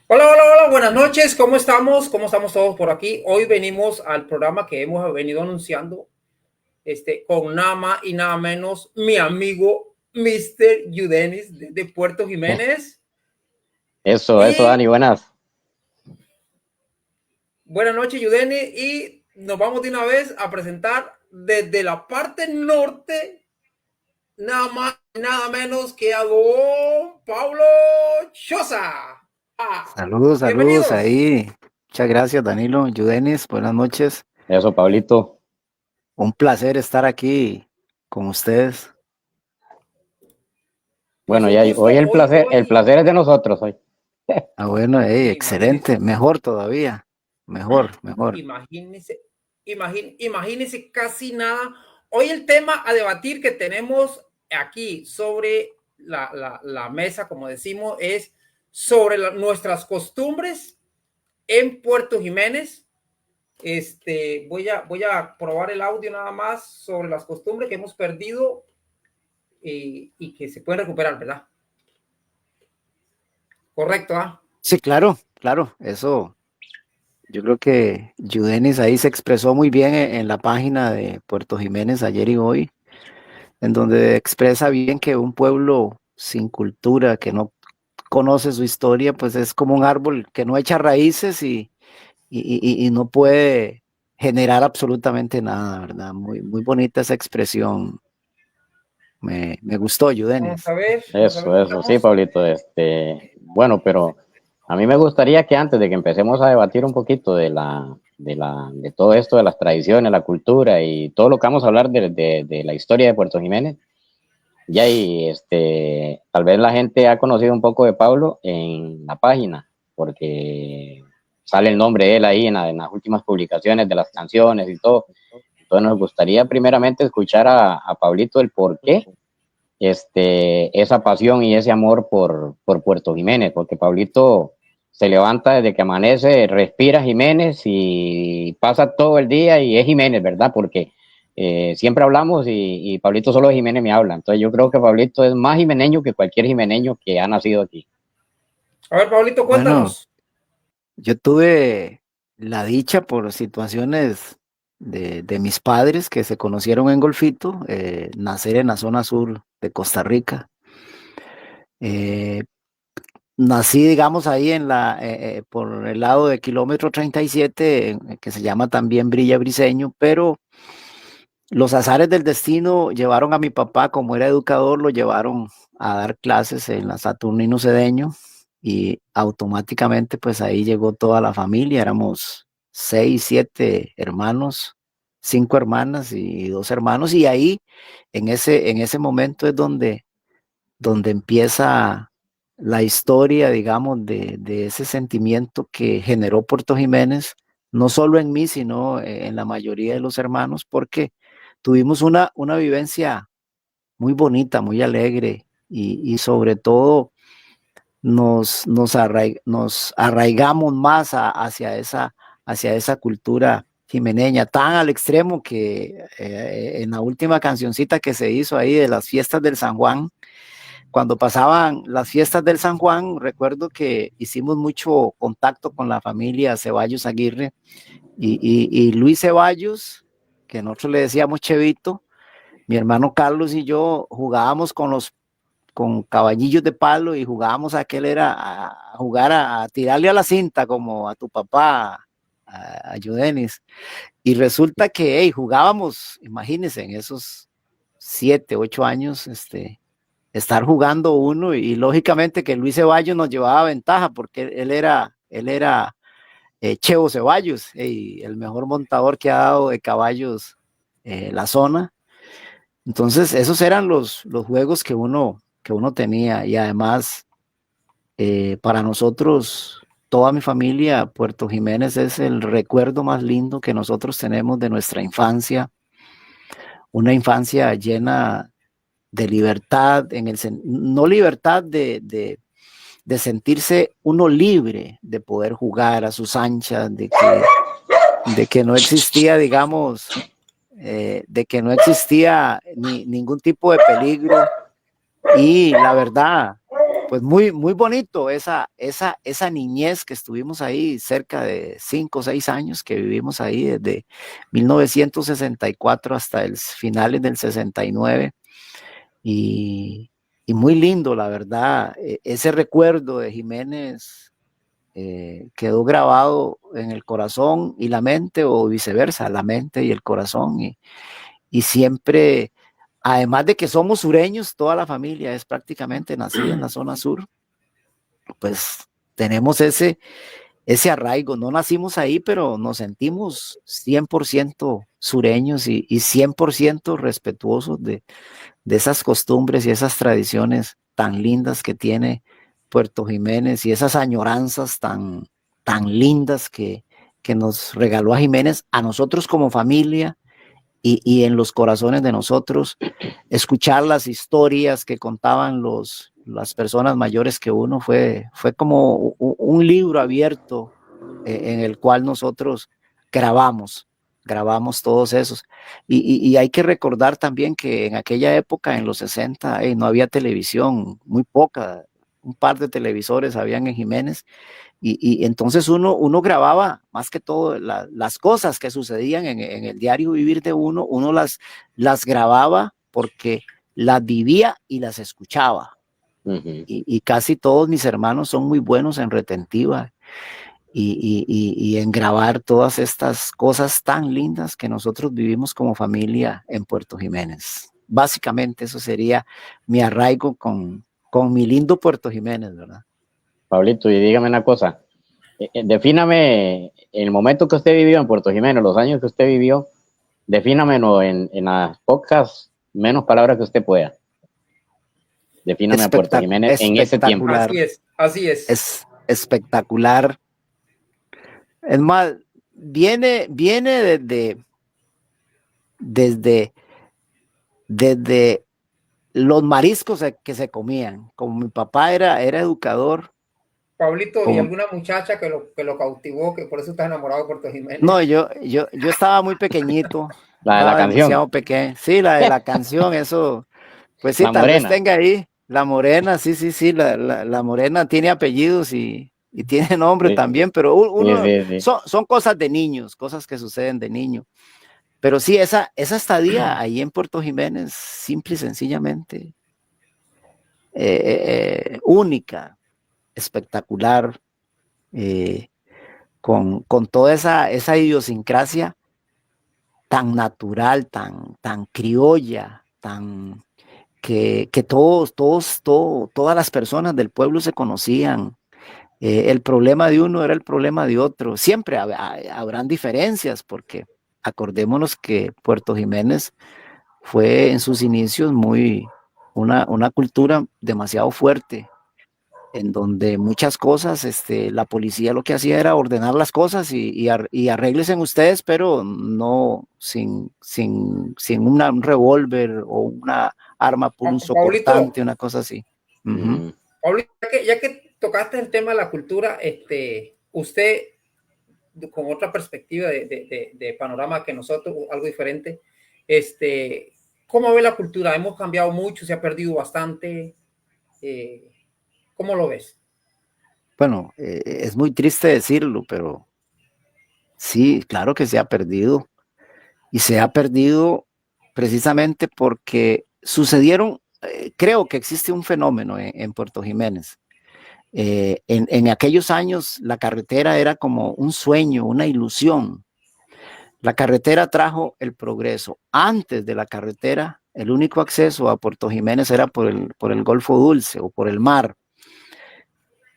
Hola, hola, hola, buenas noches, ¿cómo estamos? ¿Cómo estamos todos por aquí? Hoy venimos al programa que hemos venido anunciando, con nada más y nada menos mi amigo Mr. Yudenis de Puerto Jiménez. Eso, Y Dani, buenas. buenas noches, Yudenis, y nos vamos de una vez a presentar desde la parte norte, nada más y nada menos que a don Pablo Choza. Saludos, saludos Bienvenidos. ahí. Muchas gracias, Danilo, Yudenis, buenas noches. Eso, Pablito. Un placer estar aquí con ustedes. Pues Bueno, un ya gusto hoy el hoy. placer es de nosotros hoy. Ah, bueno, excelente, Imagínense, mejor todavía, mejor, mejor. imagínense, imagínense casi nada. Hoy el tema a debatir que tenemos aquí sobre la mesa, como decimos, es sobre nuestras costumbres en Puerto Jiménez. Voy a probar el audio nada más sobre las costumbres que hemos perdido y que se pueden recuperar, ¿verdad? Correcto, ¿ah? Sí, claro, claro, eso. Yo creo que Yudenis ahí se expresó muy bien en la página de Puerto Jiménez ayer y hoy, en donde expresa bien que un pueblo sin cultura, que no conoce su historia, pues es como un árbol que no echa raíces y no puede generar absolutamente nada, ¿verdad? Muy, muy bonita esa expresión. Me gustó, Vamos Yudenis. a ver, vamos a ver, Eso, sí, veamos. Pablito. Bueno, pero a mí me gustaría que antes de que empecemos a debatir un poquito de todo esto, de las tradiciones, la cultura y todo lo que vamos a hablar de la historia de Puerto Jiménez, ya y tal vez la gente ha conocido un poco de Pablo en la página, porque sale el nombre de él ahí en las últimas publicaciones de las canciones y todo. Entonces nos gustaría primeramente escuchar a Pablito el por qué esa pasión y ese amor por Puerto Jiménez, porque Pablito se levanta desde que amanece, respira Jiménez y pasa todo el día y es Jiménez, ¿verdad? Porque siempre hablamos y Pablito solo de Jiménez me habla. Entonces yo creo que Pablito es más jimeneño que cualquier jimeneño que ha nacido aquí. A ver, Pablito, Bueno, cuéntanos. yo tuve la dicha por situaciones de mis padres que se conocieron en Golfito, nacer en la zona sur de Costa Rica. Eh, Nací, digamos, ahí por el lado de kilómetro 37, que se llama también Brilla Briseño, pero los azares del destino llevaron a mi papá, como era educador, lo llevaron a dar clases en la Saturnino Cedeño y automáticamente pues ahí llegó toda la familia, éramos seis, siete hermanos, cinco hermanas y dos hermanos y ahí en ese momento es donde empieza la historia, digamos, de ese sentimiento que generó Puerto Jiménez, no solo en mí, sino en la mayoría de los hermanos, porque tuvimos una vivencia muy bonita, muy alegre y sobre todo nos arraigamos más hacia esa cultura jimeneña, tan al extremo que en la última cancioncita que se hizo ahí de las fiestas del San Juan, cuando pasaban las fiestas del San Juan, recuerdo que hicimos mucho contacto con la familia Ceballos Aguirre y Luis Ceballos, que nosotros le decíamos Chevito, mi hermano Carlos y yo jugábamos con caballillos de palo y jugábamos a que él era a jugar a tirarle a la cinta como a tu papá, a Judenis. Y resulta que hey, jugábamos, imagínense, en esos 7, 8 años, estar jugando uno y lógicamente que Luis Ceballos nos llevaba ventaja porque él era Chevo Ceballos, el mejor montador que ha dado de caballos la zona. Entonces esos eran los juegos que uno tenía y además para nosotros, toda mi familia, Puerto Jiménez es el recuerdo más lindo que nosotros tenemos de nuestra infancia, una infancia llena de libertad, no libertad de sentirse uno libre, de poder jugar a sus anchas, de que no existía, digamos, de que no existía ningún tipo de peligro. Y la verdad, pues muy, muy bonito esa niñez que estuvimos ahí, cerca de 5 o 6 años que vivimos ahí, desde 1964 hasta el finales del 69. Y muy lindo, la verdad. Ese recuerdo de Jiménez quedó grabado en el corazón y la mente, o viceversa, la mente y el corazón. Y siempre, además de que somos sureños, toda la familia es prácticamente nacida en la zona sur, pues tenemos ese arraigo. No nacimos ahí, pero nos sentimos 100% sureños y 100% respetuosos de esas costumbres y esas tradiciones tan lindas que tiene Puerto Jiménez y esas añoranzas tan lindas que nos regaló a Jiménez, a nosotros como familia y en los corazones de nosotros. Escuchar las historias que contaban las personas mayores que uno fue como un libro abierto en el cual nosotros grabamos todos esos. Y hay que recordar también que en aquella época, en los 60, no había televisión, muy poca, un par de televisores habían en Jiménez, y entonces uno grababa más que todo las cosas que sucedían en el diario vivir de uno las grababa porque las vivía y las escuchaba. Y casi todos mis hermanos son muy buenos en retentiva y en grabar todas estas cosas tan lindas que nosotros vivimos como familia en Puerto Jiménez. Básicamente eso sería mi arraigo con mi lindo Puerto Jiménez, ¿verdad? Pablito, y dígame una cosa, defíname el momento que usted vivió en Puerto Jiménez, los años que usted vivió, defínamelo en las pocas menos palabras que usted pueda. Defíname a Puerto Jiménez en ese tiempo. Así es. Es espectacular. Es más, viene desde los mariscos que se comían. Como mi papá era educador. Pablito, ¿y alguna muchacha que lo cautivó, que por eso estás enamorado de Puerto Jiménez? No, yo estaba muy pequeñito. La de la canción. Demasiado pequeño. Sí, la de la canción, eso. Pues sí, tal vez tenga ahí. La Morena, sí. La Morena tiene apellidos y tiene nombre también, pero son cosas de niños, cosas que suceden de niño. Pero sí, esa estadía ahí en Puerto Jiménez, simple y sencillamente única, espectacular, con toda esa idiosincrasia tan natural, tan criolla, que todas las personas del pueblo se conocían. El problema de uno era el problema de otro. Siempre habrán diferencias, porque acordémonos que Puerto Jiménez fue en sus inicios una cultura demasiado fuerte, en donde muchas cosas, la policía lo que hacía era ordenar las cosas y arréglense ustedes, pero no sin un revólver o una arma punzocortante, una cosa así. Pablito, ya que tocaste el tema de la cultura, usted, con otra perspectiva de panorama que nosotros, algo diferente, ¿cómo ve la cultura? ¿Hemos cambiado mucho? ¿Se ha perdido bastante? ¿Cómo lo ves? Bueno, es muy triste decirlo, pero sí, claro que se ha perdido. Y se ha perdido precisamente porque sucedieron, creo que existe un fenómeno en Puerto Jiménez. En aquellos años la carretera era como un sueño, una ilusión. La carretera trajo el progreso. Antes de la carretera, el único acceso a Puerto Jiménez era por el Golfo Dulce o por el mar.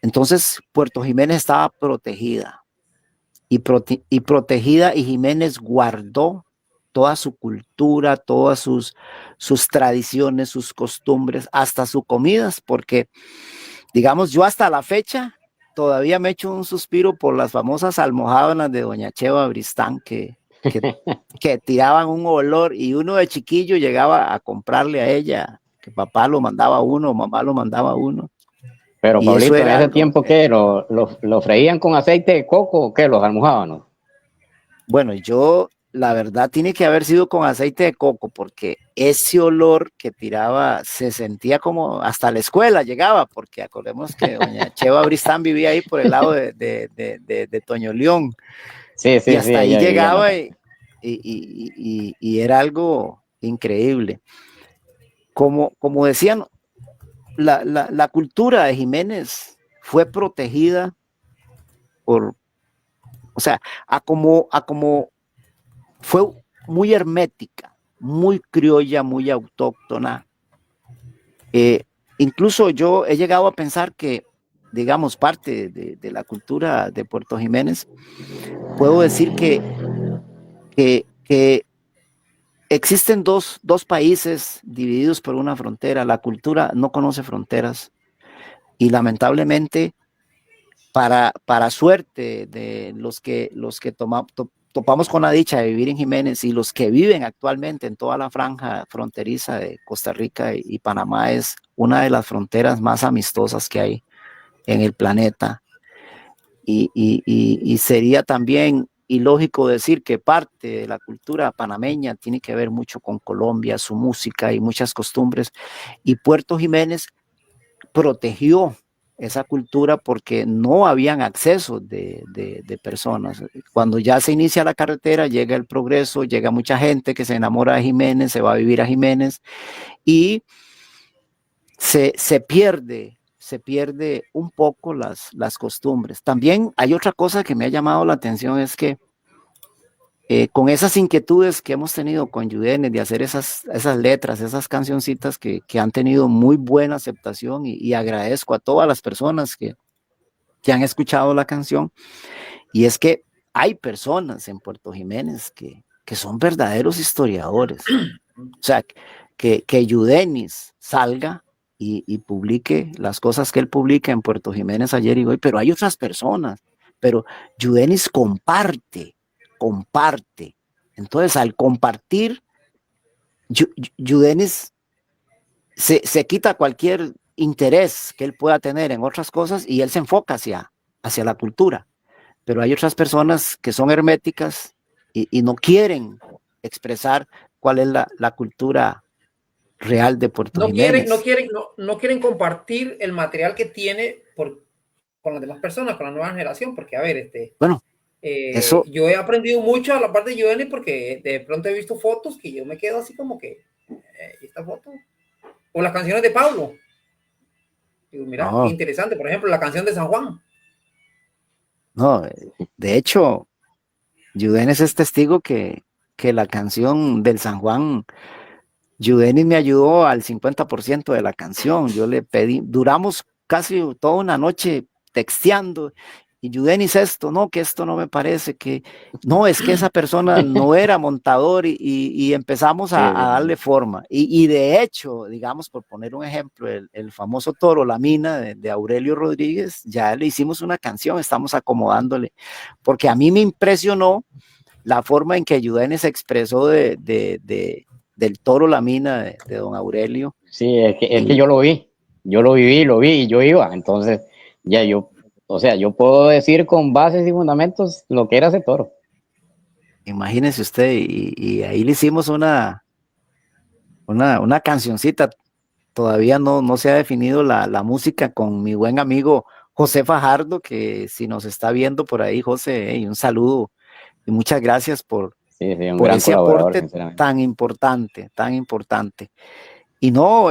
Entonces, Puerto Jiménez estaba protegida y protegida, y Jiménez guardó toda su cultura, todas sus tradiciones, sus costumbres, hasta sus comidas, porque, digamos, yo hasta la fecha todavía me echo un suspiro por las famosas almojábanas de doña Cheva Bristán que tiraban un olor, y uno de chiquillo llegaba a comprarle a ella, que papá lo mandaba a uno, mamá lo mandaba a uno. Pero Pablito, en ese tiempo, ¿qué? ¿Lo freían con aceite de coco o qué? ¿Los almojábanos? Bueno, yo la verdad tiene que haber sido con aceite de coco, porque ese olor que tiraba se sentía como hasta la escuela llegaba, porque acordemos que doña Cheva Bristán vivía ahí por el lado de Toño León, Sí, y sí, sí, hasta ahí ella vivía en la llegaba parte. y era algo increíble. Como decían, la cultura de Jiménez fue protegida por, o sea, a como fue muy hermética, muy criolla, muy autóctona. Eh, Incluso yo he llegado a pensar que, digamos, parte de la cultura de Puerto Jiménez, puedo decir que existen dos países divididos por una frontera. La cultura no conoce fronteras y lamentablemente, para suerte de los que topamos con la dicha de vivir en Jiménez y los que viven actualmente en toda la franja fronteriza de Costa Rica y Panamá, es una de las fronteras más amistosas que hay en el planeta. Y sería también ilógico decir que parte de la cultura panameña tiene que ver mucho con Colombia, su música y muchas costumbres. Y Puerto Jiménez protegió esa cultura porque no habían acceso de personas. Cuando ya se inicia la carretera, llega el progreso, llega mucha gente que se enamora de Jiménez, se va a vivir a Jiménez y se pierde un poco las costumbres. También hay otra cosa que me ha llamado la atención, es que con esas inquietudes que hemos tenido con Yudenes de hacer esas letras, esas cancioncitas que han tenido muy buena aceptación, y agradezco a todas las personas que han escuchado la canción, y es que hay personas en Puerto Jiménez que son verdaderos historiadores. O sea, que Yudenis salga y publique las cosas que él publica en Puerto Jiménez ayer y hoy, pero hay otras personas, pero Yudenis comparte. Entonces, al compartir, Yudenis se quita cualquier interés que él pueda tener en otras cosas y él se enfoca hacia la cultura. Pero hay otras personas que son herméticas y no quieren expresar cuál es la cultura real de Puerto Jiménez. No quieren compartir el material que tiene con las demás personas, con la nueva generación, porque a ver, Bueno, eso, yo he aprendido mucho a la parte de Udemy porque de pronto he visto fotos que yo me quedo así como que, esta foto, o las canciones de Pablo. Digo, mira, qué no, interesante, por ejemplo, la canción de San Juan. no, de hecho, Yudenis es testigo que la canción del San Juan, Yudenis me ayudó al 50% de la canción. Yo le pedí, duramos casi toda una noche texteando, y Yudenis, esto, no, que esto no me parece, que no, es que esa persona no era montador, y empezamos Sí, a sí, darle forma. Y de hecho, digamos, por poner un ejemplo, el famoso Toro, la mina de Aurelio Rodríguez, ya le hicimos una canción, estamos acomodándole, porque a mí me impresionó la forma en que Yudenis se expresó del Toro, la mina de don Aurelio. sí, es que Y yo lo vi, yo lo viví, lo vi y yo iba. Entonces, ya yo, o sea, yo puedo decir con bases y fundamentos lo que era ese toro. imagínense usted, y ahí le hicimos una cancioncita. Todavía no se ha definido la música con mi buen amigo José Fajardo, que si nos está viendo por ahí, José, un saludo y muchas gracias Sí, sí, un por gran ese colaborador, aporte sinceramente. tan importante, tan importante. Y no,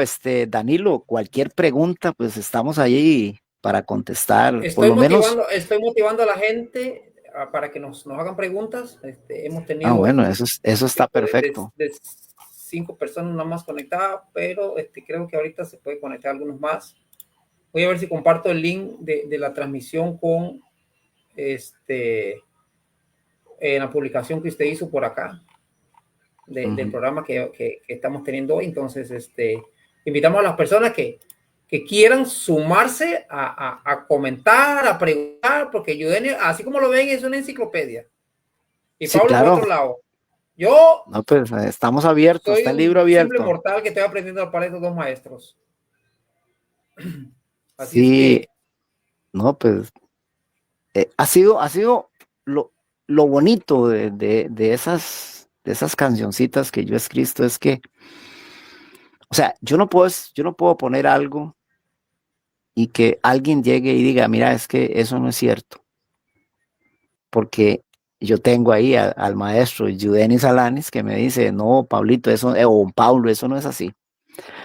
Danilo, cualquier pregunta, pues estamos ahí para contestar, por lo menos. Estoy motivando a la gente para que nos hagan preguntas. Hemos Bueno, tenido eso un está pico perfecto. de 5 personas nada más conectadas, pero creo que ahorita se puede conectar algunos más. Voy a ver si comparto el link de la transmisión con en la publicación que usted hizo por acá del programa que estamos teniendo hoy. Entonces, invitamos a las personas que quieran sumarse a comentar, a preguntar, porque Yudeni, así como lo ven, es una enciclopedia. Y Sí, Pablo, por claro. otro lado, yo No, pues estamos abiertos, soy está el libro un simple abierto. mortal que estoy aprendiendo a par de estos dos maestros. Así es Sí, que no, pues ha sido lo bonito de esas cancioncitas que yo he escrito es que, o sea, yo no puedo poner algo y que alguien llegue y diga, mira, es que eso no es cierto, porque yo tengo ahí al maestro Yudenis Alanis que me dice, no, Pablito, eso, o Paulo, eso no es así.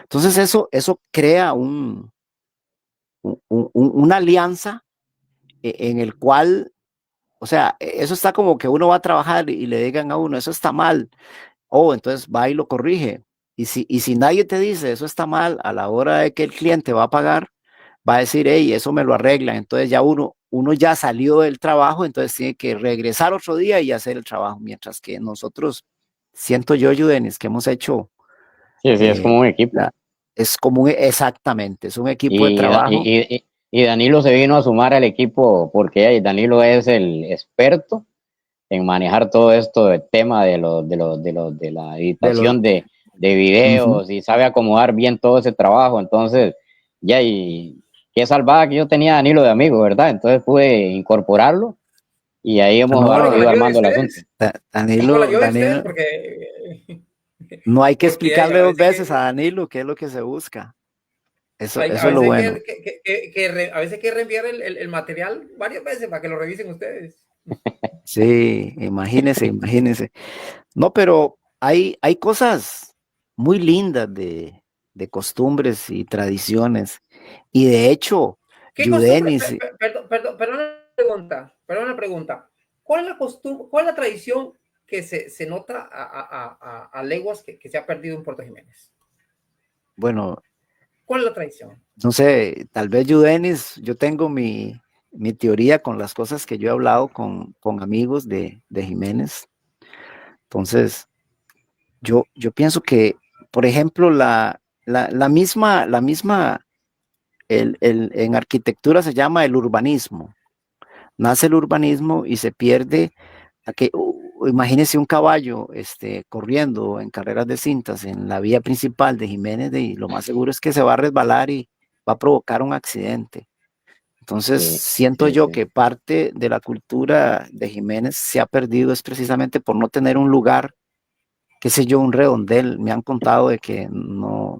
Entonces eso crea una alianza en el cual, o sea, eso está como que uno va a trabajar y le digan a uno, eso está mal, entonces va y lo corrige. Y si nadie te dice, eso está mal, a la hora de que el cliente va a pagar, va a decir, hey, eso me lo arreglan. Entonces ya uno ya salió del trabajo, entonces tiene que regresar otro día y hacer el trabajo. Mientras que nosotros, siento yo, Judenis, que hemos hecho, Sí, sí, es como un equipo. es como exactamente, es un equipo de Y, trabajo. y Danilo se vino a sumar al equipo porque Danilo es el experto en manejar todo esto del tema de la editación de videos y sabe acomodar bien todo ese trabajo. Entonces, ya, y qué salvada que yo tenía a Danilo de amigo, ¿verdad? Entonces pude incorporarlo y ahí hemos No, Con la ido ayuda de armando el asunto. ustedes, con la ayuda de ustedes, Danilo, porque, no hay que porque explicarle a dos veces veces a que, Danilo qué es lo que se busca. Eso a es lo veces hay bueno. a veces hay que reenviar el material varias veces para que lo revisen ustedes. Sí, imagínese. No, pero hay cosas muy lindas de costumbres y tradiciones. Y de hecho, ¿Qué costumbre? Yudenis, Perdón una pregunta. ¿Cuál es la costumbre, cuál es la tradición que se nota a leguas que se ha perdido en Puerto Jiménez? bueno, ¿Cuál es la tradición? no sé, tal vez Yudenis, yo tengo mi teoría con las cosas que yo he hablado con amigos de Jiménez. Entonces, yo pienso que, por ejemplo, la misma en arquitectura se llama el urbanismo. Nace el urbanismo y se pierde imagínese un caballo corriendo en carreras de cintas en la vía principal de Jiménez y lo más seguro es que se va a resbalar y va a provocar un accidente. Entonces, Sí, siento sí, yo sí. que parte de la cultura de Jiménez se ha perdido es precisamente por no tener un lugar, qué sé yo, un redondel. Me han contado de que no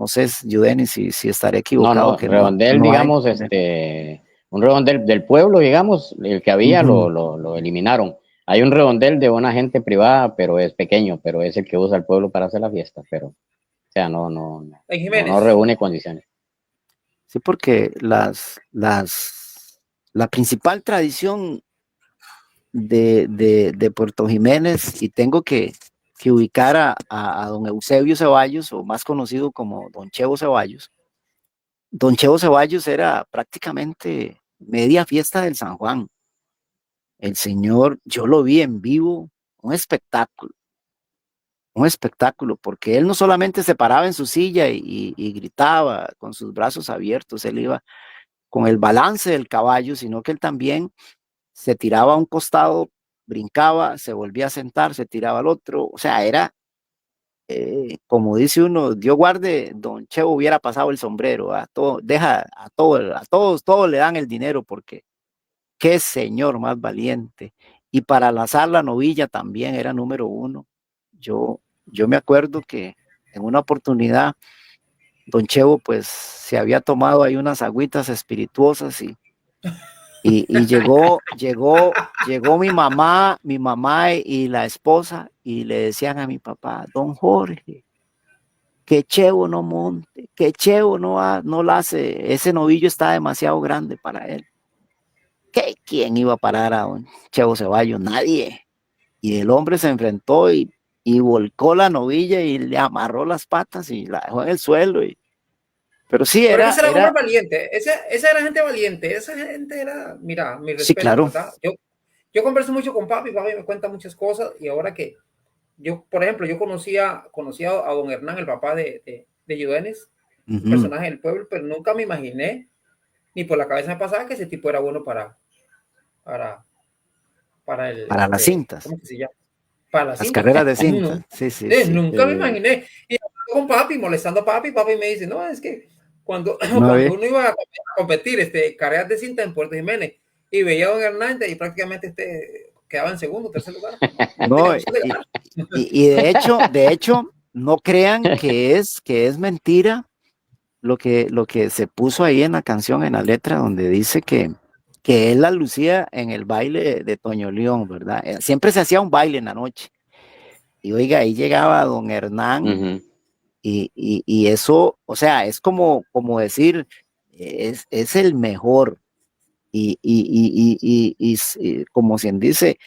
sé, Yudeni, si estaré No, equivocado, no, que redondel, no hay. digamos, un redondel del pueblo, digamos, el que había Ujú. lo eliminaron. Hay un redondel de una gente privada, pero es pequeño, pero es el que usa el pueblo para hacer la fiesta, pero, o sea, En no Jiménez. reúne condiciones. Sí, porque la principal tradición de Puerto Jiménez, y tengo que ubicar a don Eusebio Ceballos, o más conocido como don Chevo Ceballos. Don Chevo Ceballos era prácticamente media fiesta del San Juan. El señor, yo lo vi en vivo, un espectáculo, un espectáculo, porque él no solamente se paraba en su silla y gritaba con sus brazos abiertos, él iba con el balance del caballo, sino que él también se tiraba a un costado, brincaba, se volvía a sentar, se tiraba al otro, o sea, era, como dice uno, Dios guarde, don Chevo hubiera pasado el sombrero, a todo, deja todos le dan el dinero porque qué señor más valiente. Y para lanzar la novilla también era número uno. Yo me acuerdo que en una oportunidad, don Chevo pues se había tomado ahí unas agüitas espirituosas y llegó mi mamá y la esposa y le decían a mi papá, don Jorge, que Chevo no monte, que Chevo no la hace, ese novillo está demasiado grande para él. ¿Quién iba a parar a don Chevo Ceballos? Nadie. Y el hombre se enfrentó y volcó la novilla y le amarró las patas y la dejó en el suelo. Pero sí, Pero que esa era mujer valiente, esa era gente valiente, esa gente era, mira, mi sí, respeto, claro. ¿verdad? Yo converso mucho con papi me cuenta muchas cosas y ahora que yo, por ejemplo, yo conocía a don Hernán, el papá de Yudenes, un Ujú. personaje del pueblo, pero nunca me imaginé, ni por la cabeza me pasaba que ese tipo era bueno para, para Para las cintas, ¿cómo que se llama? Para las las cintas. carreras de cintas. Sí, sí, sí. Nunca me imaginé. Y con papi, molestando a papi, papi me dice, no, es que cuando, No, cuando uno iba a competir carreras de cinta en Puerto Jiménez y veía a don Hernández y prácticamente quedaba en segundo, tercer lugar. No, y de hecho, no crean que es mentira lo que se puso ahí en la canción, en la letra, donde dice que él la lucía en el baile de Toño León, ¿verdad? Siempre se hacía un baile en la noche. Y oiga, ahí llegaba don Hernán, y eso, o sea, es como decir, es el mejor. Y como quien dice,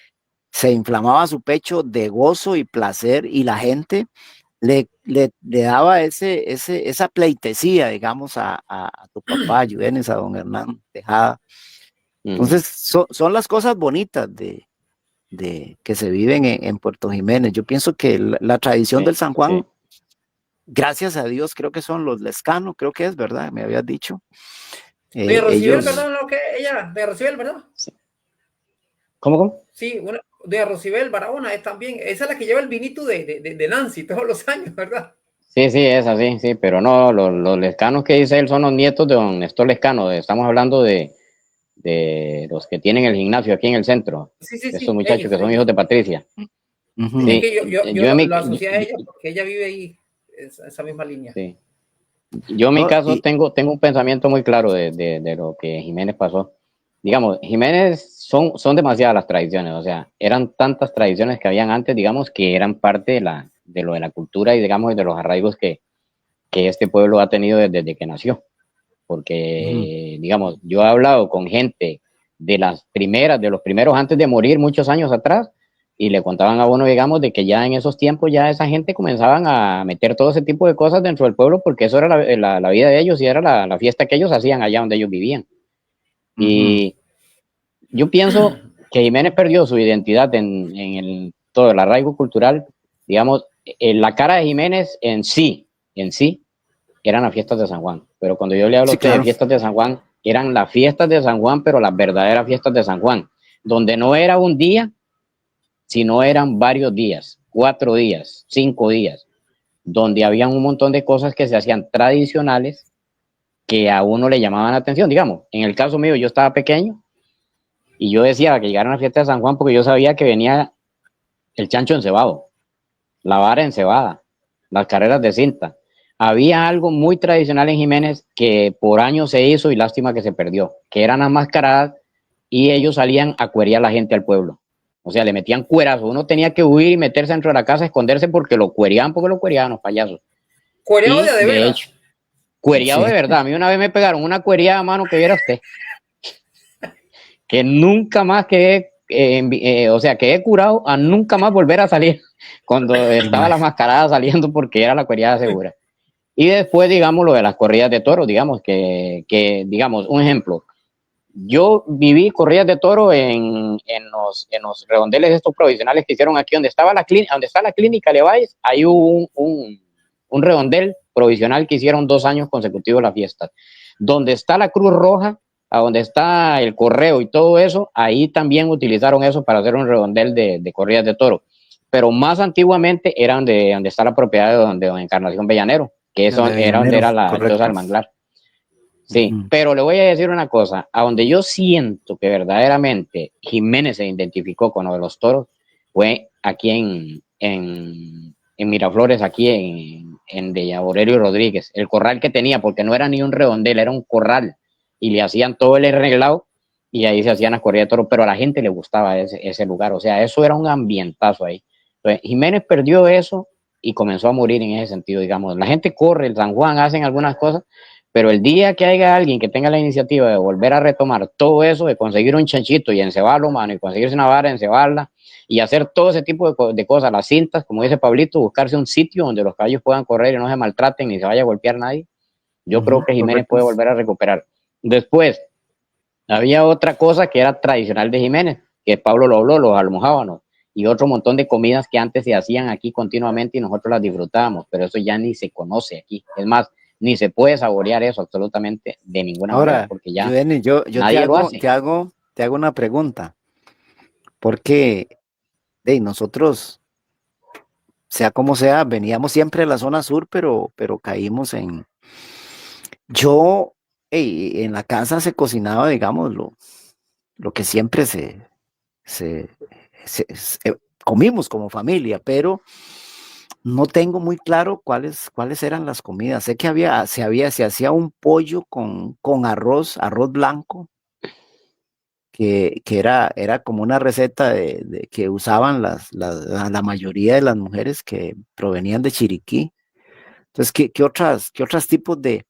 se inflamaba su pecho de gozo y placer, y la gente le daba esa pleitesía, digamos, a tu papá, Yudenes, a don Hernán Tejada. Entonces, son las cosas bonitas de que se viven en Puerto Jiménez. Yo pienso que la tradición del San Juan, gracias a Dios, creo que son los Lescano, creo que es, ¿verdad? Me habías dicho. De Rocibel, Ellos... ¿verdad? ¿No? ¿Qué? Ella, de Rocibel, ¿verdad? ¿Cómo? Sí, de Rocibel Barahona es también, esa es la que lleva el vinito de Nancy todos los años, ¿verdad? Sí, es así, sí, pero no, los Lescanos que dice él son los nietos de don Néstor Lescano. Estamos hablando de los que tienen el gimnasio aquí en el centro, Sí, de estos muchachos ellos, que son hijos de Patricia. Es que yo mi, lo asocié a ella porque ella vive ahí, esa misma línea. Sí. Yo en mi caso tengo un pensamiento muy claro de lo que Jiménez pasó. Digamos, Jiménez son demasiadas las tradiciones, o sea, eran tantas tradiciones que habían antes, digamos, que eran parte de lo de la cultura y, digamos, de los arraigos que este pueblo ha tenido desde que nació. Porque, digamos, yo he hablado con gente de los primeros antes de morir, muchos años atrás, y le contaban a uno, digamos, de que ya en esos tiempos ya esa gente comenzaban a meter todo ese tipo de cosas dentro del pueblo, porque eso era la vida de ellos y era la fiesta que ellos hacían allá donde ellos vivían. Y yo pienso que Jiménez perdió su identidad en todo el arraigo cultural. Digamos, la cara de Jiménez en sí, eran las fiestas de San Juan. Pero cuando yo le hablo a usted de fiestas de San Juan, eran las fiestas de San Juan, pero las verdaderas fiestas de San Juan, donde no era un día, sino eran varios días, 4 días, 5 días, donde habían un montón de cosas que se hacían tradicionales que a uno le llamaban la atención. Digamos, en el caso mío, yo estaba pequeño y yo decía que llegaran a la fiesta de San Juan porque yo sabía que venía el chancho encebado, la vara encebada, las carreras de cinta. Había algo muy tradicional en Jiménez que por años se hizo y lástima que se perdió, que eran las mascaradas y ellos salían a cuerear a la gente al pueblo. O sea, le metían cuerazos. Uno tenía que huir y meterse dentro de la casa, esconderse porque lo cuereaban los payasos. Cuereado de veras. Hecho, cuereado de verdad. A mí una vez me pegaron una cuereada, mano, que viera usted. Que nunca más quedé, quedé curado a nunca más volver a salir cuando estaba la mascarada saliendo porque era la cuereada segura. Y después, digamos, lo de las corridas de toros, digamos, digamos, un ejemplo. Yo viví corridas de toro en los redondeles estos provisionales que hicieron aquí, donde está la clínica Leváez, hay un redondel provisional que hicieron 2 años consecutivos las fiestas. Donde está la Cruz Roja, a donde está el correo y todo eso, ahí también utilizaron eso para hacer un redondel de corridas de toro. Pero más antiguamente eran de donde está la propiedad de don Encarnación Bellanero, que eso era donde era la choza del manglar. Sí, pero le voy a decir una cosa, a donde yo siento que verdaderamente Jiménez se identificó con lo de los toros fue aquí en Miraflores, aquí en de Aurelio Rodríguez, el corral que tenía, porque no era ni un redondel, era un corral, y le hacían todo el arreglado, y ahí se hacían las corridas de toros, pero a la gente le gustaba ese lugar, o sea, eso era un ambientazo ahí. Entonces, Jiménez perdió eso y comenzó a morir en ese sentido, digamos, la gente corre, el San Juan, hacen algunas cosas, pero el día que haya alguien que tenga la iniciativa de volver a retomar todo eso, de conseguir un chanchito y encebarlo, mano, y conseguirse una vara, encebarla, y hacer todo ese tipo de cosas, las cintas, como dice Pablito, buscarse un sitio donde los caballos puedan correr y no se maltraten ni se vaya a golpear nadie, yo creo que Jiménez puede volver a recuperar. Después, había otra cosa que era tradicional de Jiménez, que Pablo lo habló, los almojábanos, y otro montón de comidas que antes se hacían aquí continuamente y nosotros las disfrutábamos, pero eso ya ni se conoce aquí. Es más, ni se puede saborear eso absolutamente de ninguna manera, porque ya yo nadie lo hace. Te hago una pregunta, porque nosotros, sea como sea, veníamos siempre a la zona sur, pero caímos en la casa se cocinaba, digamos, lo que siempre se, comimos como familia, pero no tengo muy claro cuáles eran las comidas. Sé que se hacía un pollo con arroz blanco, que era como una receta que usaban la mayoría de las mujeres que provenían de Chiriquí. Entonces, ¿qué otros tipos de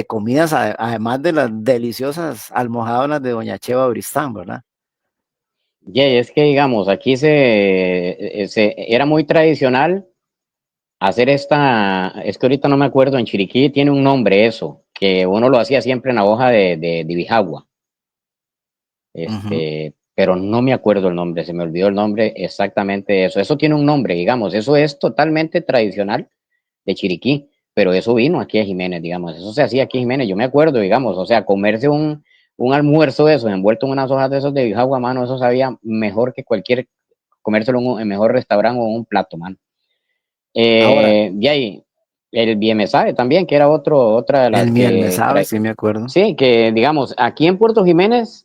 comidas, además de las deliciosas almojábanas de Doña Cheva Bristán, verdad? Y es que, digamos, aquí era muy tradicional hacer es que ahorita no me acuerdo, en Chiriquí tiene un nombre eso, que uno lo hacía siempre en la hoja de bijagua, Ujú. pero no me acuerdo el nombre, se me olvidó el nombre exactamente de eso. Eso tiene un nombre, digamos, eso es totalmente tradicional de Chiriquí, pero eso vino aquí a Jiménez, digamos, eso se hacía aquí a Jiménez, yo me acuerdo, digamos, o sea, comerse un almuerzo de esos envuelto en unas hojas de esos de bijagua, mano, eso sabía mejor que comérselo en mejor restaurante o en un plato, mano. Ahora, Y ahí, el bien me sabe también, que era otra de el las miel me que sabe, sí me acuerdo. sí, que digamos, aquí en Puerto Jiménez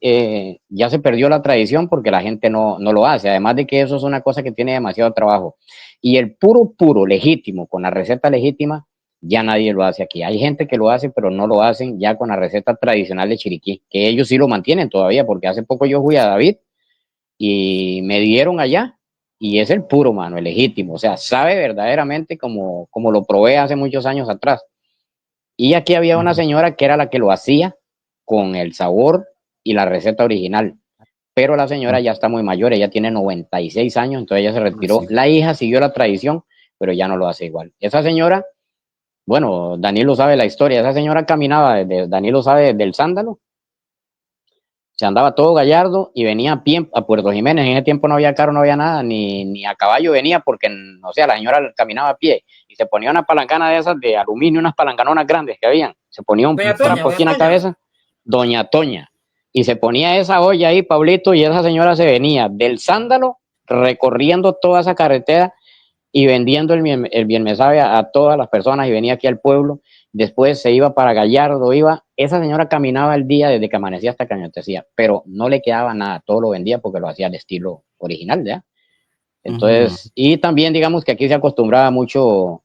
ya se perdió la tradición porque la gente no lo hace, además de que eso es una cosa que tiene demasiado trabajo. Y el puro, legítimo, con la receta legítima, ya nadie lo hace aquí. Hay gente que lo hace, pero no lo hacen ya con la receta tradicional de Chiriquí, que ellos sí lo mantienen todavía, porque hace poco yo fui a David y me dieron allá y es el puro, mano, el legítimo, o sea, sabe verdaderamente como lo probé hace muchos años atrás. Y aquí había una Ujú. señora que era la que lo hacía con el sabor y la receta original. Pero la señora ya está muy mayor, ella tiene 96 años, entonces ella se retiró. Sí. La hija siguió la tradición, pero ya no lo hace igual. Esa señora, bueno, Danilo sabe la historia, esa señora caminaba Danilo sabe, desde el Sándalo, se andaba todo gallardo y venía a pie a Puerto Jiménez. En ese tiempo no había carro, no había nada, ni a caballo venía porque, o sea, la señora caminaba a pie y se ponía una palancana de esas de aluminio, unas palancanonas grandes que habían. Se ponía un trapo aquí Doña en la Toña. cabeza, Doña Toña. Y se ponía esa olla ahí, Pablito, y esa señora se venía del Sándalo recorriendo toda esa carretera y vendiendo el bien me sabe a todas las personas y venía aquí al pueblo. Después se iba para Gallardo, esa señora caminaba el día desde que amanecía hasta que anochecía, pero no le quedaba nada, todo lo vendía porque lo hacía al estilo original, ¿ya? Ujú. Entonces, y también digamos que aquí se acostumbraba mucho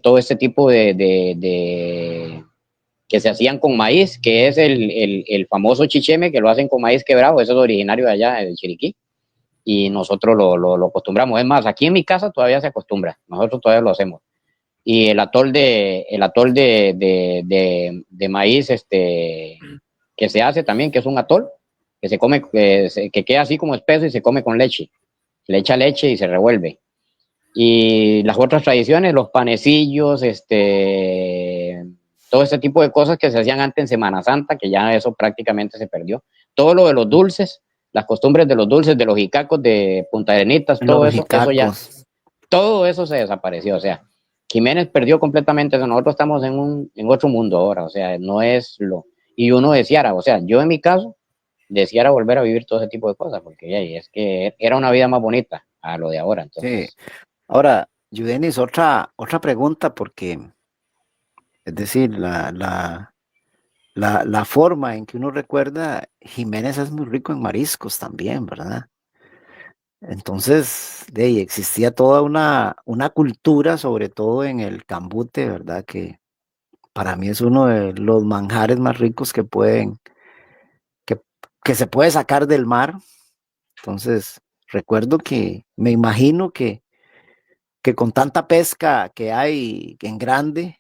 todo este tipo que se hacían con maíz, que es el famoso chicheme, que lo hacen con maíz quebrado, eso es originario de allá, del Chiriquí y nosotros lo acostumbramos. Es más, aquí en mi casa todavía se acostumbra, nosotros todavía lo hacemos. Y el atol de maíz que se hace también, que es un atol, que se come, que queda así como espeso y se come con leche. Le echa leche y se revuelve. Y las otras tradiciones, los panecillos, todo ese tipo de cosas que se hacían antes en Semana Santa, que ya eso prácticamente se perdió. Todo lo de los dulces, las costumbres de los dulces, de los jicacos, de Punta Arenitas, todo Los eso ya, jicacos. todo eso se desapareció. O sea, Jiménez perdió completamente eso. Nosotros estamos en otro mundo ahora, o sea, no es lo. Y uno deseara, o sea, yo en mi caso, deseara volver a vivir todo ese tipo de cosas, porque ya, es que era una vida más bonita a lo de ahora, Sí. entonces. Ahora, Yudenis, otra pregunta, porque, es decir, la forma en que uno recuerda, Jiménez es muy rico en mariscos también, ¿verdad? Entonces, de ahí existía toda una cultura, sobre todo en el cambute, ¿verdad? Que para mí es uno de los manjares más ricos que, que se puede sacar del mar. Entonces, recuerdo me imagino que con tanta pesca que hay en grande,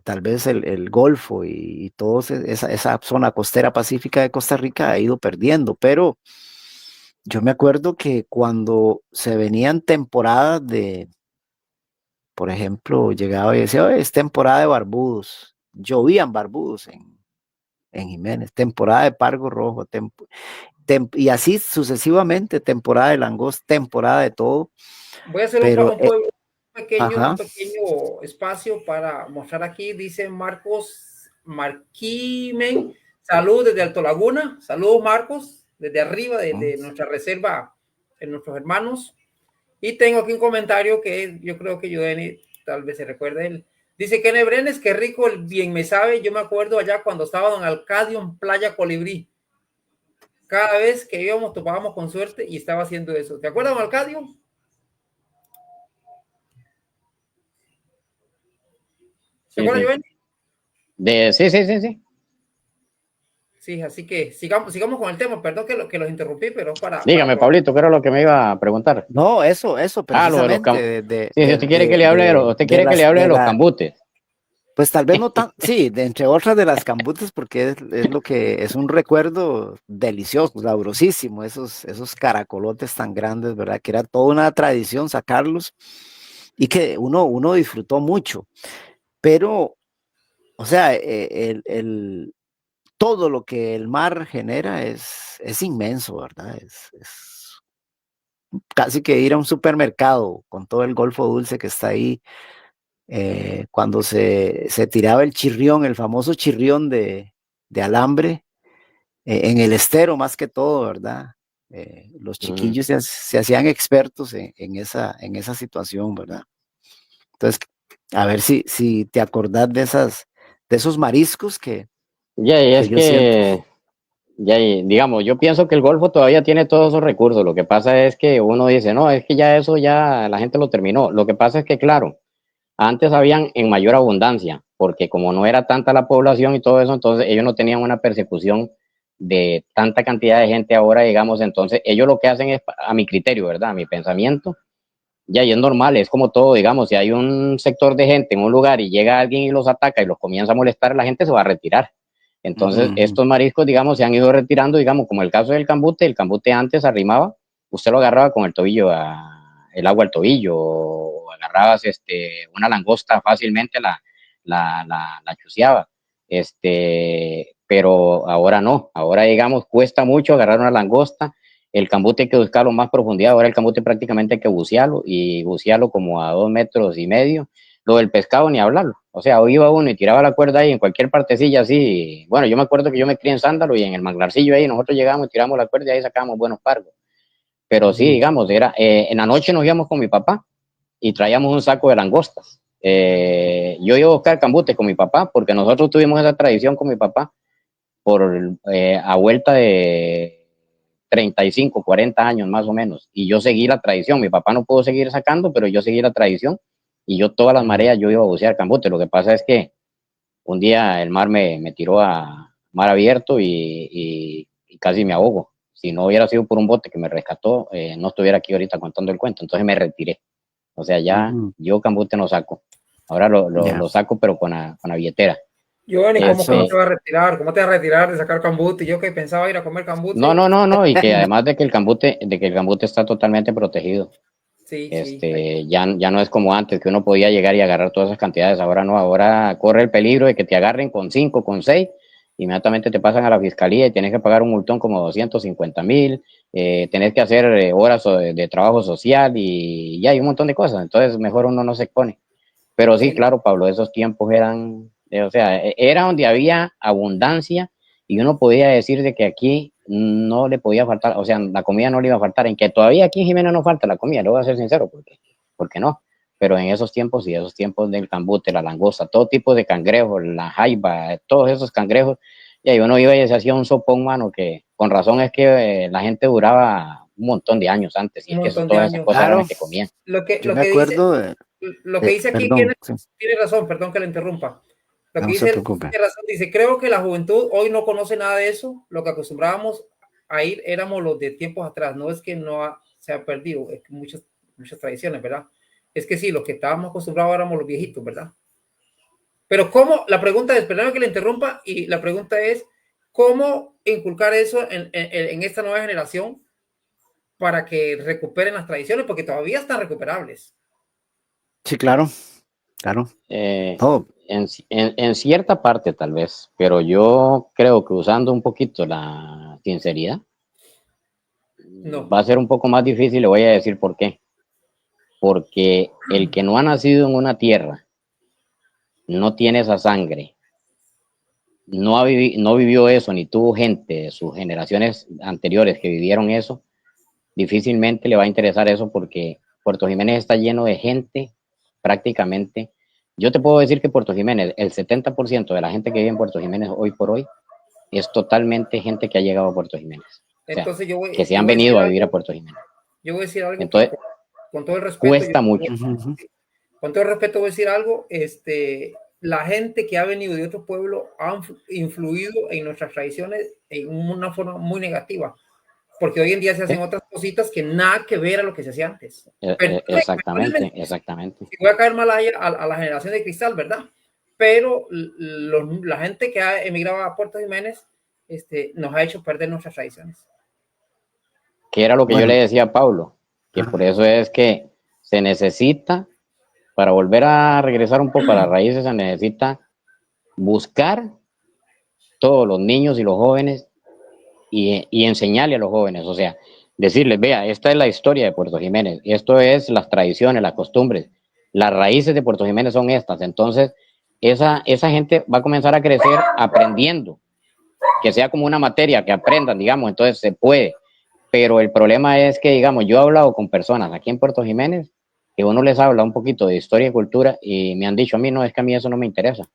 tal vez el Golfo y toda esa zona costera pacífica de Costa Rica ha ido perdiendo, pero yo me acuerdo que cuando se venían temporadas por ejemplo, llegaba y decía: "Oye, es temporada de barbudos", llovían barbudos en Jiménez, temporada de pargo rojo, y así sucesivamente, temporada de langosta, temporada de todo, Voy a hacer pero, un ajá, pequeño espacio para mostrar aquí. Dice Marcos Marquimen, salud desde Alto Laguna. Saludos, Marcos, desde arriba de nuestra reserva, en nuestros hermanos. Y tengo aquí un comentario que yo creo que Yudeni tal vez se recuerde él. Dice Kenneth Brenes, qué rico el bien me sabe. Yo me acuerdo allá cuando estaba en Alcadio en Playa Colibrí. cada vez que íbamos topábamos con suerte y estaba haciendo eso. ¿Te acuerdas, Arcadio? ¿Se Sí, acuerda, sí. Joven? Sí, sí, sí, sí. Sí, así que sigamos con el tema. Perdón que los interrumpí, pero para Dígame, Pablito, ¿qué era lo que me iba a preguntar? No, eso Ah, lo de los precisamente, Sí, si usted quiere que le hable usted quiere que le hable de los cambutes. pues tal vez no tan, sí, de entre otras de las cambutes, porque es lo que es un recuerdo delicioso, sabrosísimo, esos caracolotes tan grandes, ¿verdad? Que era toda una tradición sacarlos y que uno disfrutó mucho, pero, o sea, todo lo que el mar genera es inmenso, ¿verdad? Es casi que ir a un supermercado con todo el Golfo Dulce que está ahí, cuando se tiraba el chirrión, el famoso chirrión de alambre, en el estero más que todo, ¿verdad? Los Mm. chiquillos se hacían expertos en esa situación, ¿verdad? Entonces, a ver si te acordás de esos mariscos Ya, y que es yo siento. que, ya, y digamos, yo pienso que el Golfo todavía tiene todos esos recursos. Lo que pasa es que uno dice, no, es que ya eso ya la gente lo terminó. Lo que pasa es que, claro, antes habían en mayor abundancia, porque como no era tanta la población y todo eso, entonces ellos no tenían una persecución de tanta cantidad de gente ahora, digamos, entonces ellos lo que hacen es, a mi criterio, ¿verdad? A mi pensamiento, ya, y es normal, es como todo, digamos, si hay un sector de gente en un lugar y llega alguien y los ataca y los comienza a molestar, la gente se va a retirar. Entonces, Ujú. estos mariscos, digamos, se han ido retirando, digamos, como el caso del cambute, el cambute antes arrimaba, usted lo agarraba con el tobillo, el agua al tobillo, o agarrabas una langosta fácilmente, la chuceaba. Pero ahora no, ahora, digamos, cuesta mucho agarrar una langosta, el cambute hay que buscarlo más profundidad, ahora el cambute prácticamente hay que bucearlo y bucearlo como a 2,5 metros. Lo del pescado ni hablarlo, o sea, hoy iba uno y tiraba la cuerda ahí en cualquier partecilla así. Bueno, yo me acuerdo que yo me crié en Sándalo y en el manglarcillo ahí nosotros llegábamos y tiramos la cuerda y ahí sacábamos buenos pargos. Pero sí, Ujú. digamos, en la noche nos íbamos con mi papá y traíamos un saco de langostas. Yo iba a buscar cambute con mi papá porque nosotros tuvimos esa tradición con mi papá por a vuelta de 35, 40 años más o menos. Y yo seguí la tradición. Mi papá no pudo seguir sacando, pero yo seguí la tradición. Y yo todas las Ujú. mareas yo iba a bucear cambute. Lo que pasa es que un día el mar me tiró a mar abierto y casi me ahogo. Si no hubiera sido por un bote que me rescató, no estuviera aquí ahorita contando el cuento. Entonces me retiré. O sea, ya Ujú. yo cambute no saco. Ahora Ya, lo saco, pero con la billetera. Joven, ¿cómo Este, te va a retirar? ¿Cómo te va a retirar de sacar cambute? Yo que pensaba ir a comer no, cambute. no, no, no, y que además de que el cambute está totalmente protegido. Sí, sí. Ya no es como antes, que uno podía llegar y agarrar todas esas cantidades. Ahora no, ahora corre el peligro de que te agarren con 5, con 6, inmediatamente te pasan a la fiscalía y tienes que pagar un multón como 250,000, tenés que hacer horas de trabajo social y ya hay un montón de cosas. Entonces, mejor uno no se expone. Pero sí, Sí. claro, Pablo, esos tiempos eran, o sea, era donde había abundancia y uno podía decir de que aquí no le podía faltar, o sea, la comida no le iba a faltar, en que todavía aquí en Jiménez no falta la comida, le voy a ser sincero, porque no, pero en esos tiempos y esos tiempos del cambute, la langosta, todo tipo de cangrejos, la jaiba, todos esos cangrejos, y ahí uno iba y se hacía un sopón, mano, que con razón es que la gente duraba un montón de años antes, y Un es que eso, montón de todas esas años. cosas eran claro, las que comían. Lo que, yo lo me que dice, acuerdo lo que dice aquí perdón, sí, tiene razón, perdón que le interrumpa. Lo que no se dice, preocupe. tiene razón, dice, creo que la juventud hoy no conoce nada de eso. Lo que acostumbrábamos a ir éramos los de tiempos atrás. No es que se ha perdido, es que muchas tradiciones, ¿verdad? Es que sí, los que estábamos acostumbrados éramos los viejitos, ¿verdad? Pero ¿cómo? La pregunta es, perdón que le interrumpa, y la pregunta es, ¿cómo inculcar eso en esta nueva generación para que recuperen las tradiciones? Porque todavía están recuperables. Sí, claro, claro. Eh, Oh, en cierta parte tal vez, pero yo creo que usando un poquito la sinceridad No. va a ser un poco más difícil, le voy a decir por qué. Porque el que no ha nacido en una tierra, no tiene esa sangre, no vivió eso, ni tuvo gente de sus generaciones anteriores que vivieron eso, difícilmente le va a interesar eso porque Puerto Jiménez está lleno de gente prácticamente. Yo te puedo decir que Puerto Jiménez, el 70% de la gente que vive en Puerto Jiménez hoy por hoy, es totalmente gente que ha llegado a Puerto Jiménez. Entonces que se han venido a vivir a Puerto Jiménez. Yo voy a decir algo. Entonces, con todo el respeto. Cuesta mucho. Con todo el respeto voy a decir algo. La gente que ha venido de otro pueblo ha influido en nuestras tradiciones en una forma muy negativa. Porque hoy en día se hacen otras cositas que nada que ver a lo que se hacía antes. Exactamente. Si voy a caer mal a la generación de cristal, ¿verdad? Pero la gente que ha emigrado a Puerto Jiménez nos ha hecho perder nuestras tradiciones. Que era lo que yo le decía a Pablo, que por eso es que se necesita, para volver a regresar un poco a las raíces, se necesita buscar todos los niños y los jóvenes y enseñarle a los jóvenes, o sea, decirles, vea, esta es la historia de Puerto Jiménez, esto es las tradiciones, las costumbres, las raíces de Puerto Jiménez son estas. Entonces esa gente va a comenzar a crecer aprendiendo, que sea como una materia, que aprendan, digamos, entonces se puede. Pero el problema es que, digamos, yo he hablado con personas aquí en Puerto Jiménez, que uno les habla un poquito de historia y cultura y me han dicho a mí, no, es que a mí eso no me interesa.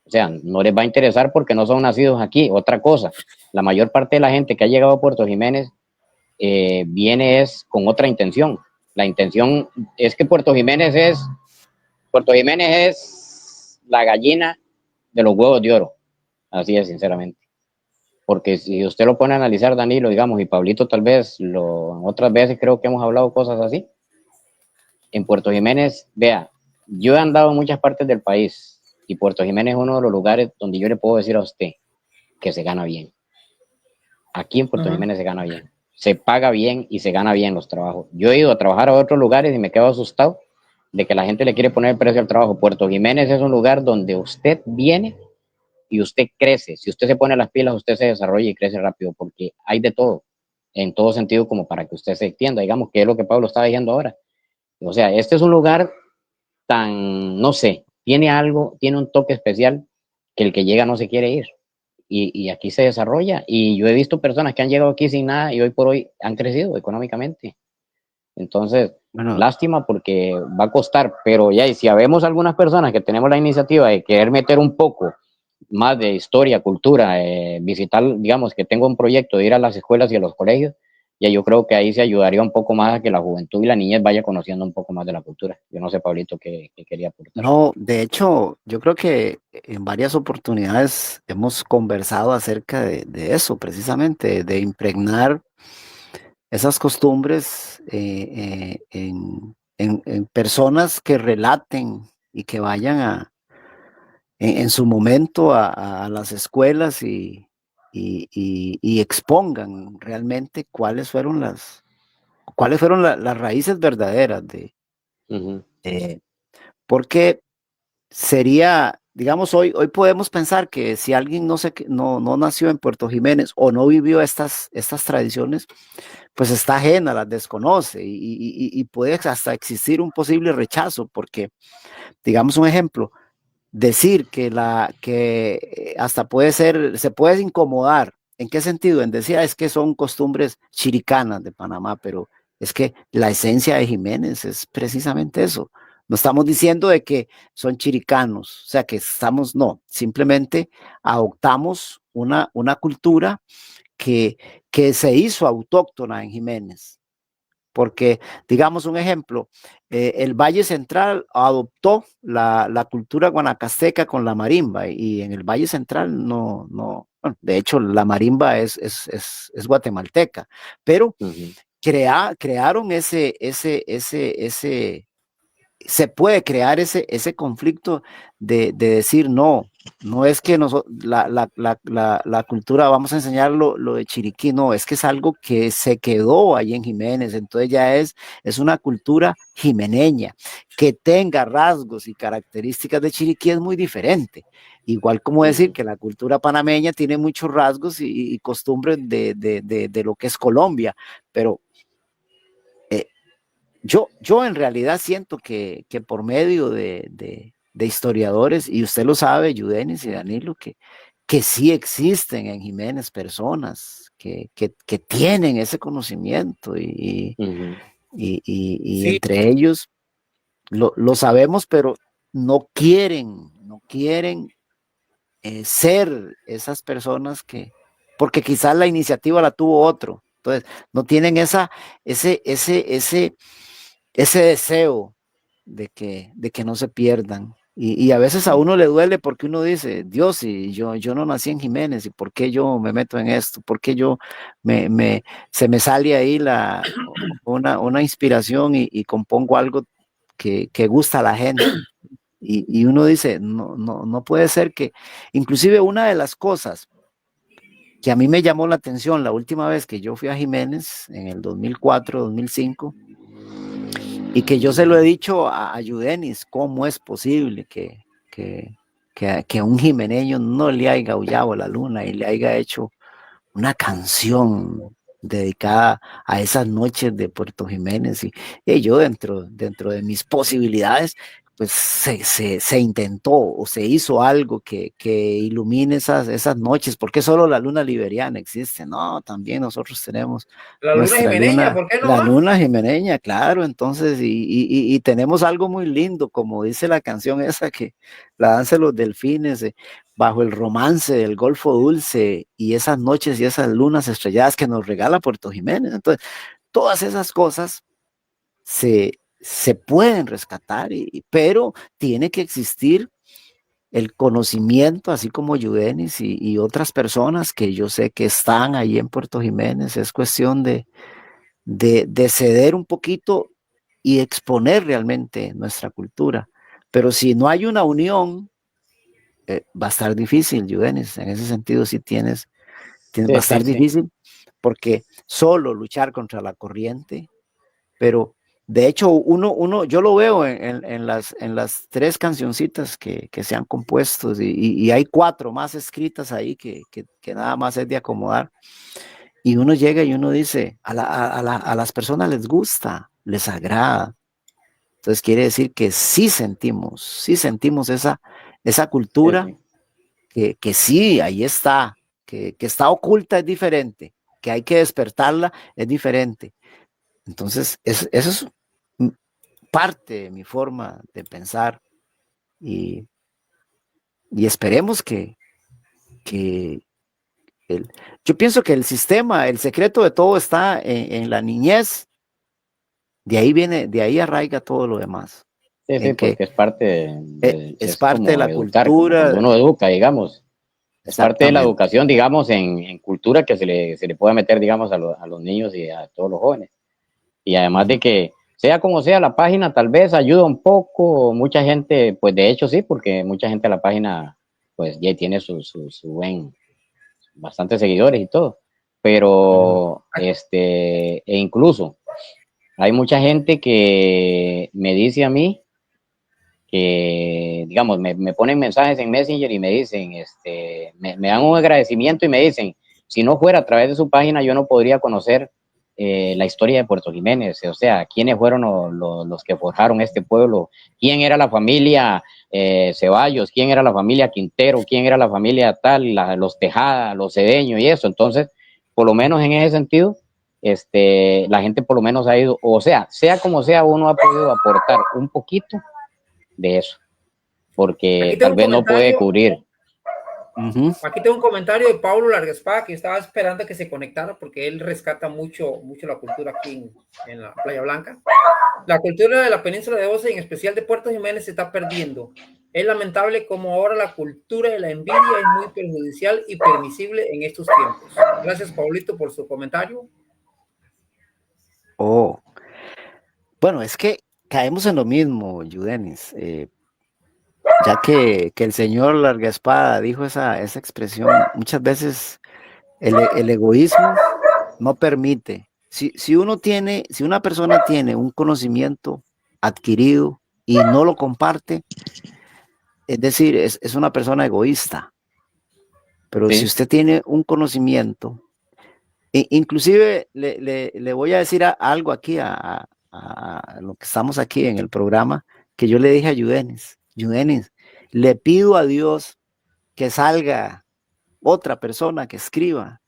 O sea, no les va a interesar porque no son nacidos aquí. Otra cosa, la mayor parte de la gente que ha llegado a Puerto Jiménez viene es con otra intención. La intención es que Puerto Jiménez es la gallina de los huevos de oro. Así es, sinceramente. Porque si usted lo pone a analizar, Danilo, digamos, y Pablito tal vez, otras veces creo que hemos hablado cosas así. En Puerto Jiménez, vea, yo he andado en muchas partes del país y Puerto Jiménez es uno de los lugares donde yo le puedo decir a usted que se gana bien. Aquí en Puerto Jiménez se gana bien. Se paga bien y se gana bien los trabajos. Yo he ido a trabajar a otros lugares y me quedo asustado de que la gente le quiere poner el precio al trabajo. Puerto Jiménez es un lugar donde usted viene y usted crece. Si usted se pone las pilas, usted se desarrolla y crece rápido, porque hay de todo, en todo sentido, como para que usted se extienda, digamos, que es lo que Pablo estaba diciendo ahora. O sea, este es un lugar tan, no sé, tiene algo, tiene un toque especial que el que llega no se quiere ir. Y aquí se desarrolla. Y yo he visto personas que han llegado aquí sin nada y hoy por hoy han crecido económicamente. Entonces, lástima porque va a costar, pero ya, y si habemos algunas personas que tenemos la iniciativa de querer meter un poco más de historia, cultura, visitar, digamos, que tengo un proyecto de ir a las escuelas y a los colegios, ya yo creo que ahí se ayudaría un poco más a que la juventud y la niñez vaya conociendo un poco más de la cultura. Yo no sé, Pablito, qué quería aportar. No, de hecho, yo creo que en varias oportunidades hemos conversado acerca de eso, precisamente, de impregnar esas costumbres en personas que relaten y que vayan en su momento a las escuelas y expongan realmente cuáles fueron las raíces verdaderas porque sería, digamos, hoy podemos pensar que si alguien no nació en Puerto Jiménez o no vivió estas tradiciones, pues está ajena, las desconoce y puede hasta existir un posible rechazo, porque, digamos un ejemplo, decir que hasta se puede incomodar. ¿En qué sentido? En decir, es que son costumbres chiricanas de Panamá, pero es que la esencia de Jiménez es precisamente eso. No estamos diciendo de que son chiricanos, o sea, no, simplemente adoptamos una cultura que se hizo autóctona en Jiménez. Porque, digamos un ejemplo, el Valle Central adoptó la cultura guanacasteca con la marimba y en el Valle Central bueno, de hecho la marimba es guatemalteca, pero crearon se puede crear ese conflicto de decir no es que la cultura, vamos a enseñar lo de Chiriquí, no, es que es algo que se quedó ahí en Jiménez, entonces ya es una cultura jimeneña, que tenga rasgos y características de Chiriquí es muy diferente, igual como decir que la cultura panameña tiene muchos rasgos y costumbres de lo que es Colombia, pero yo en realidad siento que por medio de historiadores, y usted lo sabe, Yudenis y Danilo, que sí existen en Jiménez personas que tienen ese conocimiento y Sí. entre ellos lo sabemos, pero no quieren ser esas personas porque quizás la iniciativa la tuvo otro. Entonces, no tienen ese deseo de que no se pierdan. Y a veces a uno le duele porque uno dice, Dios, y yo no nací en Jiménez, ¿y por qué yo me meto en esto? ¿Por qué yo se me sale ahí una inspiración y compongo algo que gusta a la gente? Y uno dice, no puede ser que, inclusive una de las cosas que a mí me llamó la atención la última vez que yo fui a Jiménez, en el 2004, 2005, y que yo se lo he dicho a Yudenis, ¿cómo es posible que a un jimeneño no le haya aullado la luna y le haya hecho una canción dedicada a esas noches de Puerto Jiménez? Y yo dentro de mis posibilidades, pues se intentó o se hizo algo que ilumine esas noches, porque solo la luna liberiana existe. No, también nosotros tenemos La luna nuestra jimeneña, luna, ¿por qué no la va? luna jimeneña, claro. Entonces, y tenemos algo muy lindo, como dice la canción esa, que la danza de los delfines, bajo el romance del Golfo Dulce y esas noches y esas lunas estrelladas que nos regala Puerto Jiménez. Entonces, todas esas cosas se pueden rescatar, pero tiene que existir el conocimiento, así como Yudenis y otras personas que yo sé que están ahí en Puerto Jiménez. Es cuestión de ceder un poquito y exponer realmente nuestra cultura. Pero si no hay una unión, va a estar difícil, Yudenis. En ese sentido, sí va a Sí, estar sí, sí. difícil, porque solo luchar contra la corriente, pero de hecho, yo lo veo en las 3 cancioncitas que se han compuesto, y hay 4 más escritas ahí que nada más es de acomodar. Y uno llega y uno dice, a las personas les gusta, les agrada. Entonces quiere decir que sí sentimos esa Sí, cultura, sí. que sí, ahí está, que está oculta, es diferente, que hay que despertarla, es diferente. Entonces, eso es parte de mi forma de pensar, y, y esperemos que yo pienso que el sistema, el secreto de todo está en la niñez. De ahí arraiga todo lo demás, Sí, sí, en que porque es parte es es parte de como la educar, como cuando cultura. uno educa, digamos. Es parte de la Exactamente. educación, digamos, en cultura que se le pueda meter, digamos, a los niños y a todos los jóvenes. Y además de Ujú. que, sea como sea, la página tal vez ayuda un poco, mucha gente, pues de hecho sí, porque mucha gente a la página, pues ya tiene su buen, bastantes seguidores y todo. Pero, e incluso hay mucha gente que me dice a mí que, digamos, me ponen mensajes en Messenger y me dicen, me dan un agradecimiento y me dicen, si no fuera a través de su página, yo no podría conocer la historia de Puerto Jiménez, o sea, quiénes fueron los que forjaron este pueblo, quién era la familia Ceballos, quién era la familia Quintero, quién era la familia tal, los Tejada, los Cedeño y eso. Entonces, por lo menos en ese sentido, la gente por lo menos ha ido, o sea como sea, uno ha podido aportar un poquito de eso, Aquí porque tengo tal un vez no puede comentario. cubrir. Ujú. Aquí tengo un comentario de Pablo Larguespada, que estaba esperando a que se conectara porque él rescata mucho la cultura aquí en la Playa Blanca. La cultura de la península de Osa, y en especial de Puerto Jiménez, se está perdiendo. Es lamentable como ahora la cultura de la envidia es muy perjudicial y permisible en estos tiempos. Gracias, Paulito, por su comentario. Oh, bueno, es que caemos en lo mismo, Yudenis, ya que el señor Larga Espada dijo esa expresión. Muchas veces el egoísmo no permite. Si una persona tiene un conocimiento adquirido y no lo comparte, es decir, es una persona egoísta. Pero si Sí, usted tiene un conocimiento, inclusive le voy a decir algo aquí a lo que estamos aquí en el programa, que yo le dije a Yudenis, le pido a Dios que salga otra persona que escriba.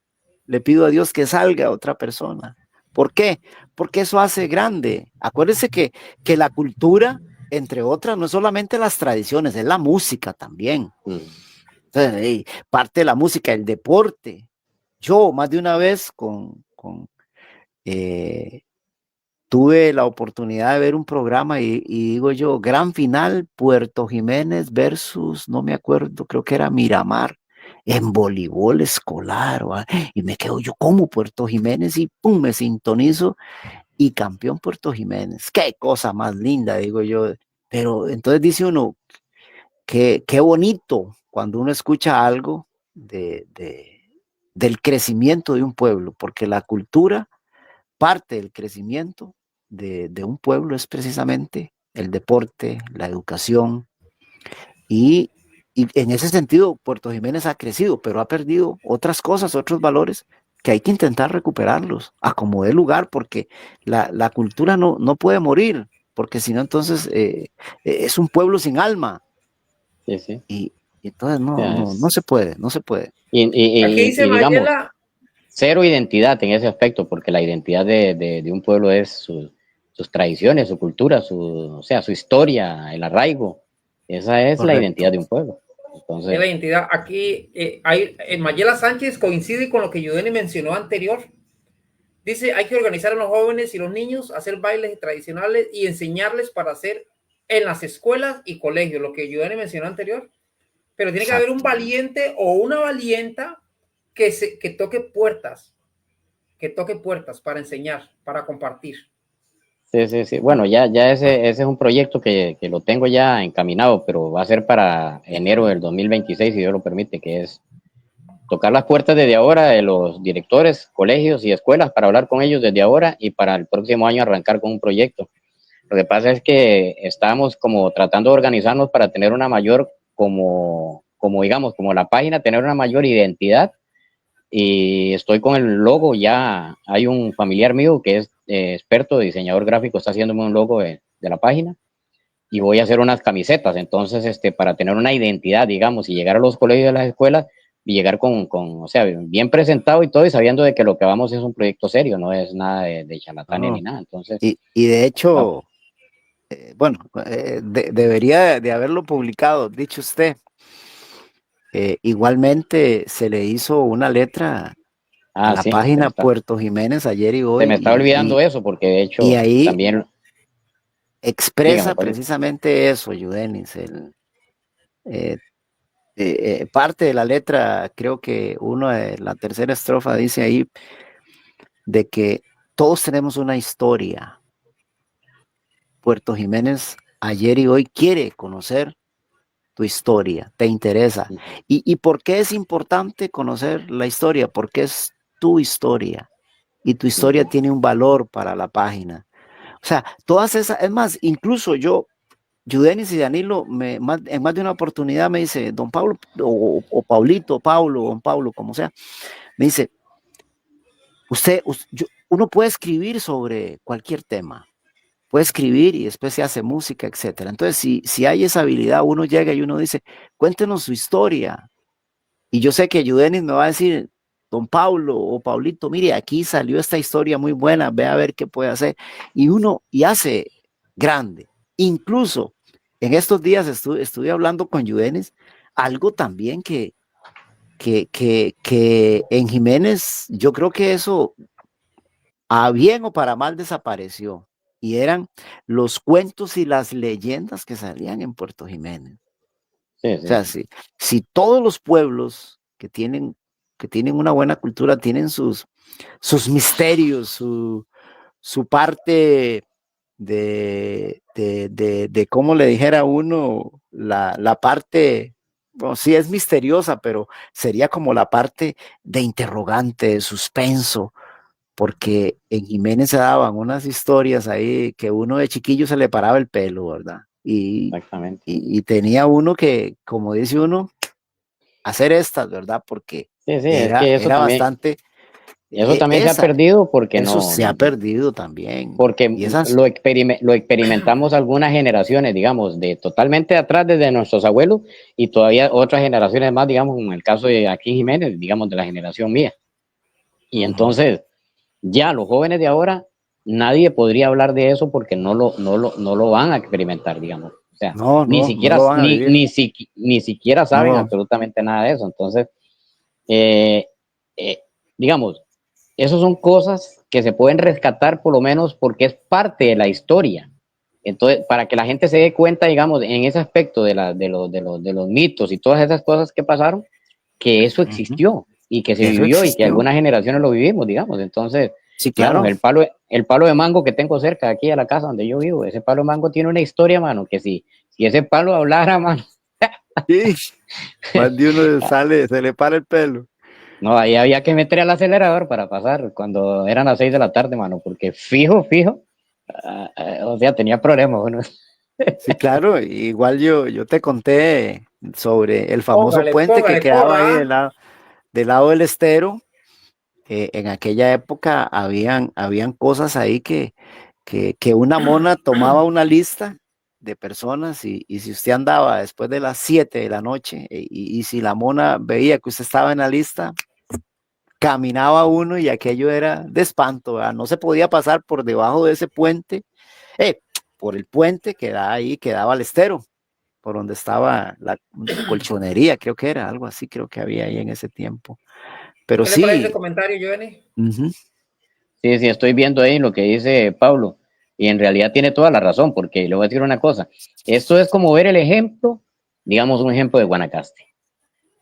Le pido a Dios que salga otra persona. ¿Por qué? Porque eso hace grande. Acuérdese que la cultura, entre otras, no es solamente las tradiciones, es la música también. Entonces, parte de la música, el deporte. Yo más de una vez tuve la oportunidad de ver un programa y digo yo, gran final, Puerto Jiménez versus, no me acuerdo, creo que era Miramar, en voleibol escolar, ¿va? Y me quedo yo como Puerto Jiménez y pum, me sintonizo y campeón Puerto Jiménez. Qué cosa más linda, digo yo. Pero entonces dice uno, qué bonito cuando uno escucha algo del crecimiento de un pueblo, porque la cultura, parte del crecimiento de un pueblo es precisamente el deporte, la educación, y, y en ese sentido Puerto Jiménez ha crecido, pero ha perdido otras cosas, otros valores que hay que intentar recuperarlos a como dé lugar, porque la cultura no puede morir, porque si no entonces es un pueblo sin alma. Sí, sí. Y entonces O sea, no se puede, no se puede. Aquí dice Y digamos, Mayela, cero identidad en ese aspecto, porque la identidad de un pueblo es sus tradiciones, su cultura, o sea, su historia, el arraigo. Esa es la Correcto. identidad de un pueblo. es Entonces, la identidad. Aquí Mayela Sánchez coincide con lo que Yudeni mencionó anterior. Dice, hay que organizar a los jóvenes y los niños a hacer bailes tradicionales y enseñarles para hacer en las escuelas y colegios, lo que Yudeni mencionó anterior. Pero tiene que haber un Exacto. valiente o una valienta que toque puertas para enseñar, para compartir. sí, sí, sí. Bueno, ya ese es un proyecto que lo tengo ya encaminado, pero va a ser para enero del 2026, si Dios lo permite, que es tocar las puertas desde ahora de los directores, colegios y escuelas para hablar con ellos desde ahora y para el próximo año arrancar con un proyecto. Lo que pasa es que estamos como tratando de organizarnos para tener una mayor, como digamos, como la página, tener una mayor identidad, y estoy con el logo. Ya hay un familiar mío que es experto, diseñador gráfico, está haciéndome un logo de la página, y voy a hacer unas camisetas. Entonces, para tener una identidad, digamos, y llegar a los colegios y a las escuelas y llegar o sea, bien presentado y todo, y sabiendo de que lo que vamos es un proyecto serio, no es nada de charlatanes ni No. nada. Entonces, Y de no, hecho, bueno, debería de haberlo publicado, dicho usted. Igualmente se le hizo una letra a la sí, página Puerto Jiménez ayer y se me hoy, está olvidando eso, porque de y hecho ahí también, dígame, expresa Paulito. precisamente eso, Yudenis. Eh, parte de la letra, creo que la tercera estrofa dice ahí de que todos tenemos una historia. Puerto Jiménez ayer y hoy quiere conocer tu historia, te interesa. ¿Y por qué es importante conocer la historia? Porque es tu historia y tu historia tiene un valor para la página. O sea, todas esas, es más, incluso Yudenis y Danilo, en más de una oportunidad me dice, don Pablo, o Paulito, Paulo, don Pablo, como sea, me dice, uno puede escribir sobre cualquier tema, puede escribir y después se hace música, etcétera. Entonces, si hay esa habilidad, uno llega y uno dice, cuéntenos su historia. Y yo sé que Yudenis me va a decir, don Pablo o Paulito, mire, aquí salió esta historia muy buena, ve a ver qué puede hacer. Y hace grande. Incluso en estos días estuve hablando con Yudenis, algo también que en Jiménez, yo creo que eso, a bien o para mal, desapareció. Y eran los cuentos y las leyendas que salían en Puerto Jiménez. Sí, O sí, sea, sí. si todos los pueblos que tienen una buena cultura tienen sus misterios, su parte de cómo le dijera uno, la parte, bueno, sí es misteriosa, pero sería como la parte de interrogante, de suspenso, porque en Jiménez se daban unas historias ahí que uno de chiquillo se le paraba el pelo, ¿verdad? Exactamente. Y tenía uno que, como dice uno, hacer estas, ¿verdad? Porque Sí, sí, es que era bastante, eso también se ha perdido porque eso se ha perdido también. porque Y esas, lo experimentamos algunas generaciones, digamos, de totalmente atrás desde nuestros abuelos, y todavía otras generaciones más, digamos, en el caso de aquí Jiménez, digamos, de la generación mía. Y entonces, ya los jóvenes de ahora, nadie podría hablar de eso porque no lo van a experimentar, digamos. O sea, no lo van a vivir. ni siquiera saben No, absolutamente nada de eso. Entonces, eh, eh, digamos, esas son cosas que se pueden rescatar por lo menos porque es parte de la historia. Entonces, para que la gente se dé cuenta, digamos, en ese aspecto de los mitos y todas esas cosas que pasaron, que eso existió y que se Eso vivió y que existió. algunas generaciones lo vivimos, digamos. Entonces, Sí, digamos, claro. el palo de mango que tengo cerca de aquí a la casa donde yo vivo, ese palo de mango tiene una historia, mano, que si ese palo hablara, mano, Sí, más de uno sale, se le para el pelo. no, ahí había que meter al acelerador para pasar cuando eran las 6 de la tarde, mano, porque fijo, o sea, tenía problemas, bueno. Sí, claro. Igual yo te conté sobre el famoso Póngale, puente que póngale, quedaba ahí corra. del lado del estero. En aquella época habían cosas ahí que una mona tomaba una lista de personas y si usted andaba después de las 7 de la noche y si la mona veía que usted estaba en la lista, caminaba uno y aquello era de espanto, ¿verdad? No se podía pasar por debajo de ese puente, eh, por el puente que da ahí, que daba al estero, por donde estaba la colchonería, creo que era, algo así creo que había ahí en ese tiempo. Pero ¿Qué le parece ese sí, comentario, Giovanni? ujú, Sí, estoy viendo ahí lo que dice Pablo y en realidad tiene toda la razón, porque le voy a decir una cosa, esto es como ver el ejemplo, digamos un ejemplo de Guanacaste.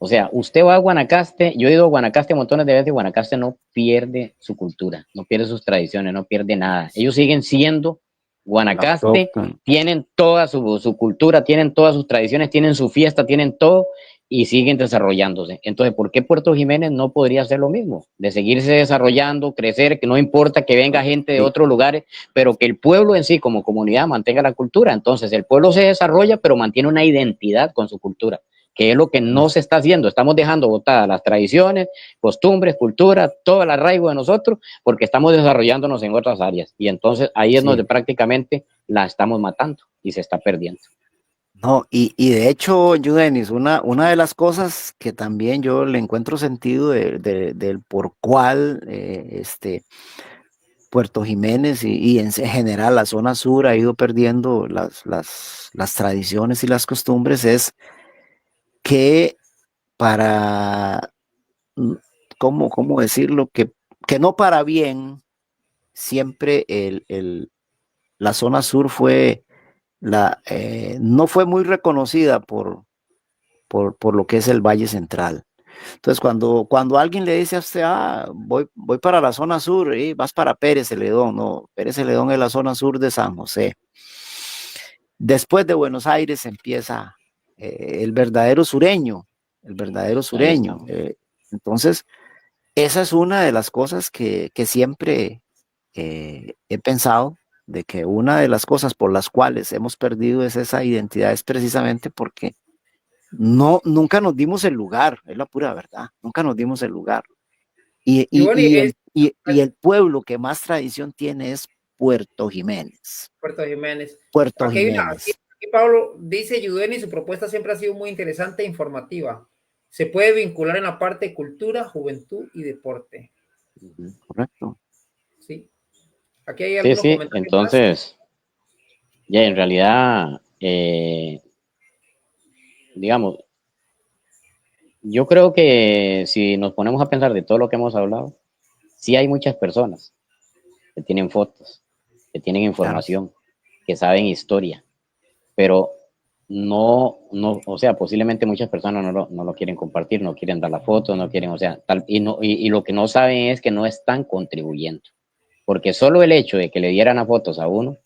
O sea, usted va a Guanacaste, yo he ido a Guanacaste montones de veces y Guanacaste no pierde su cultura, no pierde sus tradiciones, no pierde nada. Ellos siguen siendo Guanacaste, autóctono. tienen toda su cultura, tienen todas sus tradiciones, tienen su fiesta, tienen todo y siguen desarrollándose. Entonces, ¿por qué Puerto Jiménez no podría hacer lo mismo? De seguirse desarrollando, crecer, que no importa que venga gente de Sí, otros lugares, pero que el pueblo en sí como comunidad mantenga la cultura. Entonces, el pueblo se desarrolla, pero mantiene una identidad con su cultura, que es lo que no se está haciendo. Estamos dejando botadas las tradiciones, costumbres, cultura, todo el arraigo de nosotros, porque estamos desarrollándonos en otras áreas. Y entonces ahí es donde sí. prácticamente la estamos matando y se está perdiendo. No, y de hecho, yo, Denis, una de las cosas que también yo le encuentro sentido del por cuál Puerto Jiménez y en general la zona sur ha ido perdiendo las tradiciones y las costumbres es que para, mm, ¿cómo decirlo? Que no para bien, siempre la zona sur no fue muy reconocida por lo que es el Valle Central. Entonces, cuando alguien le dice a usted, voy para la zona sur, y vas para Pérez Celedón, no, Pérez Celedón es la zona sur de San José. Después de Buenos Aires empieza el verdadero Ahí sureño. estamos. Entonces, esa es una de las cosas que siempre he pensado, de que una de las cosas por las cuales hemos perdido es esa identidad, es precisamente porque nunca nos dimos el lugar, es la pura verdad, nunca nos dimos el lugar. Y, y, Giovanni, y el, y, y el pueblo que más tradición tiene es Puerto Jiménez. Puerto Jiménez. Puerto Aquí hay una, Jiménez. aquí Pablo dice Giovanni, su propuesta siempre ha sido muy interesante e informativa. Se puede vincular en la parte de cultura, juventud y deporte. Correcto. ¿Sí? Aquí hay Sí, algunos sí, comentarios más. entonces, ya en realidad, digamos, yo creo que si nos ponemos a pensar de todo lo que hemos hablado, sí hay muchas personas que tienen fotos, que tienen Claro. información, que saben historia, pero o sea, posiblemente muchas personas no lo quieren compartir, no quieren dar la foto, no quieren, o sea, y lo que no saben es que no están contribuyendo, porque solo el hecho de que le dieran las fotos a uno